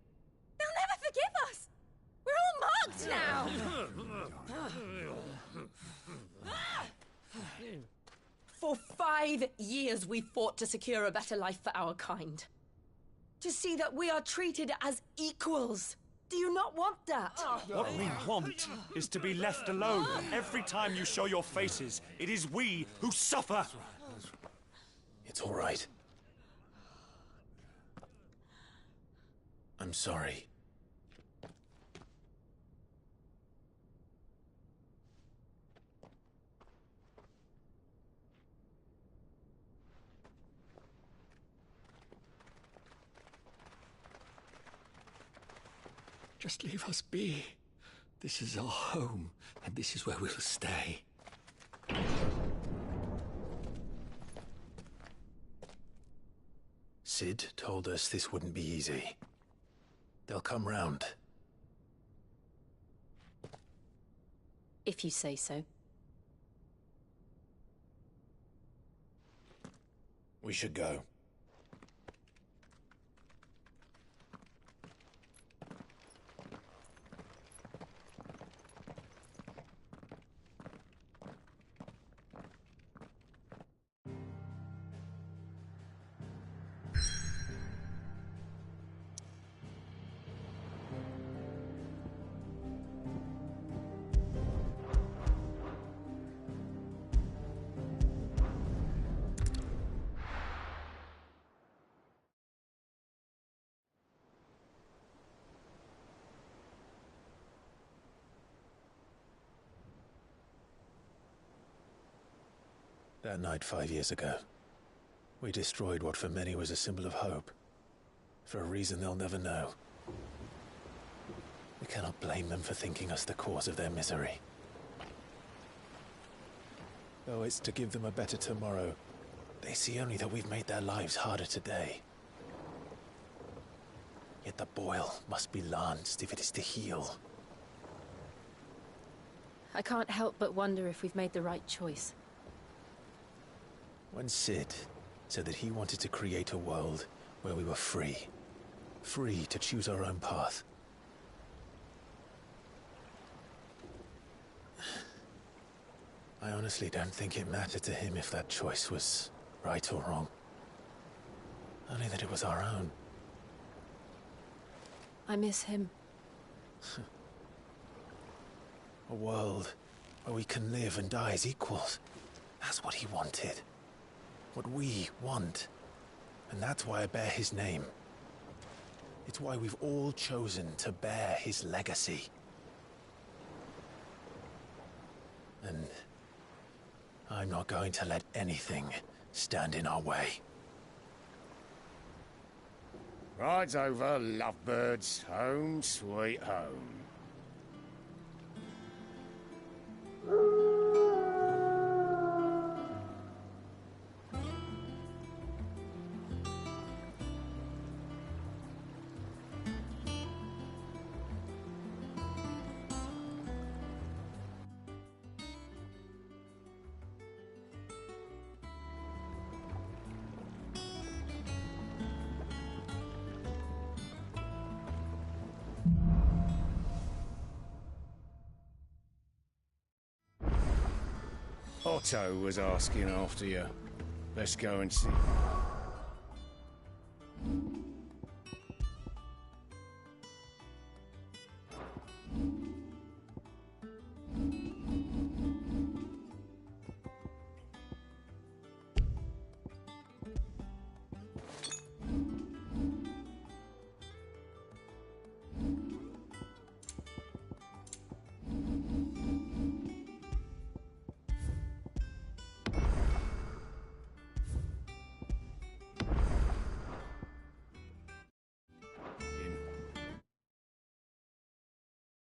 They'll never forgive us. We're all marked now. For 5 years we fought to secure a better life for our kind. To see that we are treated as equals. Do you not want that? What we want is to be left alone. Every time you show your faces, it is we who suffer. It's all right. I'm sorry. Just leave us be. This is our home, and this is where we'll stay. Sid told us this wouldn't be easy. They'll come round. If you say so. We should go. That night 5 years ago, we destroyed what for many was a symbol of hope. For a reason they'll never know. We cannot blame them for thinking us the cause of their misery. Though it's to give them a better tomorrow, they see only that we've made their lives harder today. Yet the boil must be lanced if it is to heal. I can't help but wonder if we've made the right choice. When Sid said that he wanted to create a world where we were free. Free to choose our own path. I honestly don't think it mattered to him if that choice was right or wrong. Only that it was our own. I miss him. A world where we can live and die as equals. That's what he wanted. What we want. And that's why I bear his name. It's why we've all chosen to bear his legacy. And I'm not going to let anything stand in our way. Rides over, lovebirds. Home, sweet home. Otto was asking after you. Let's go and see.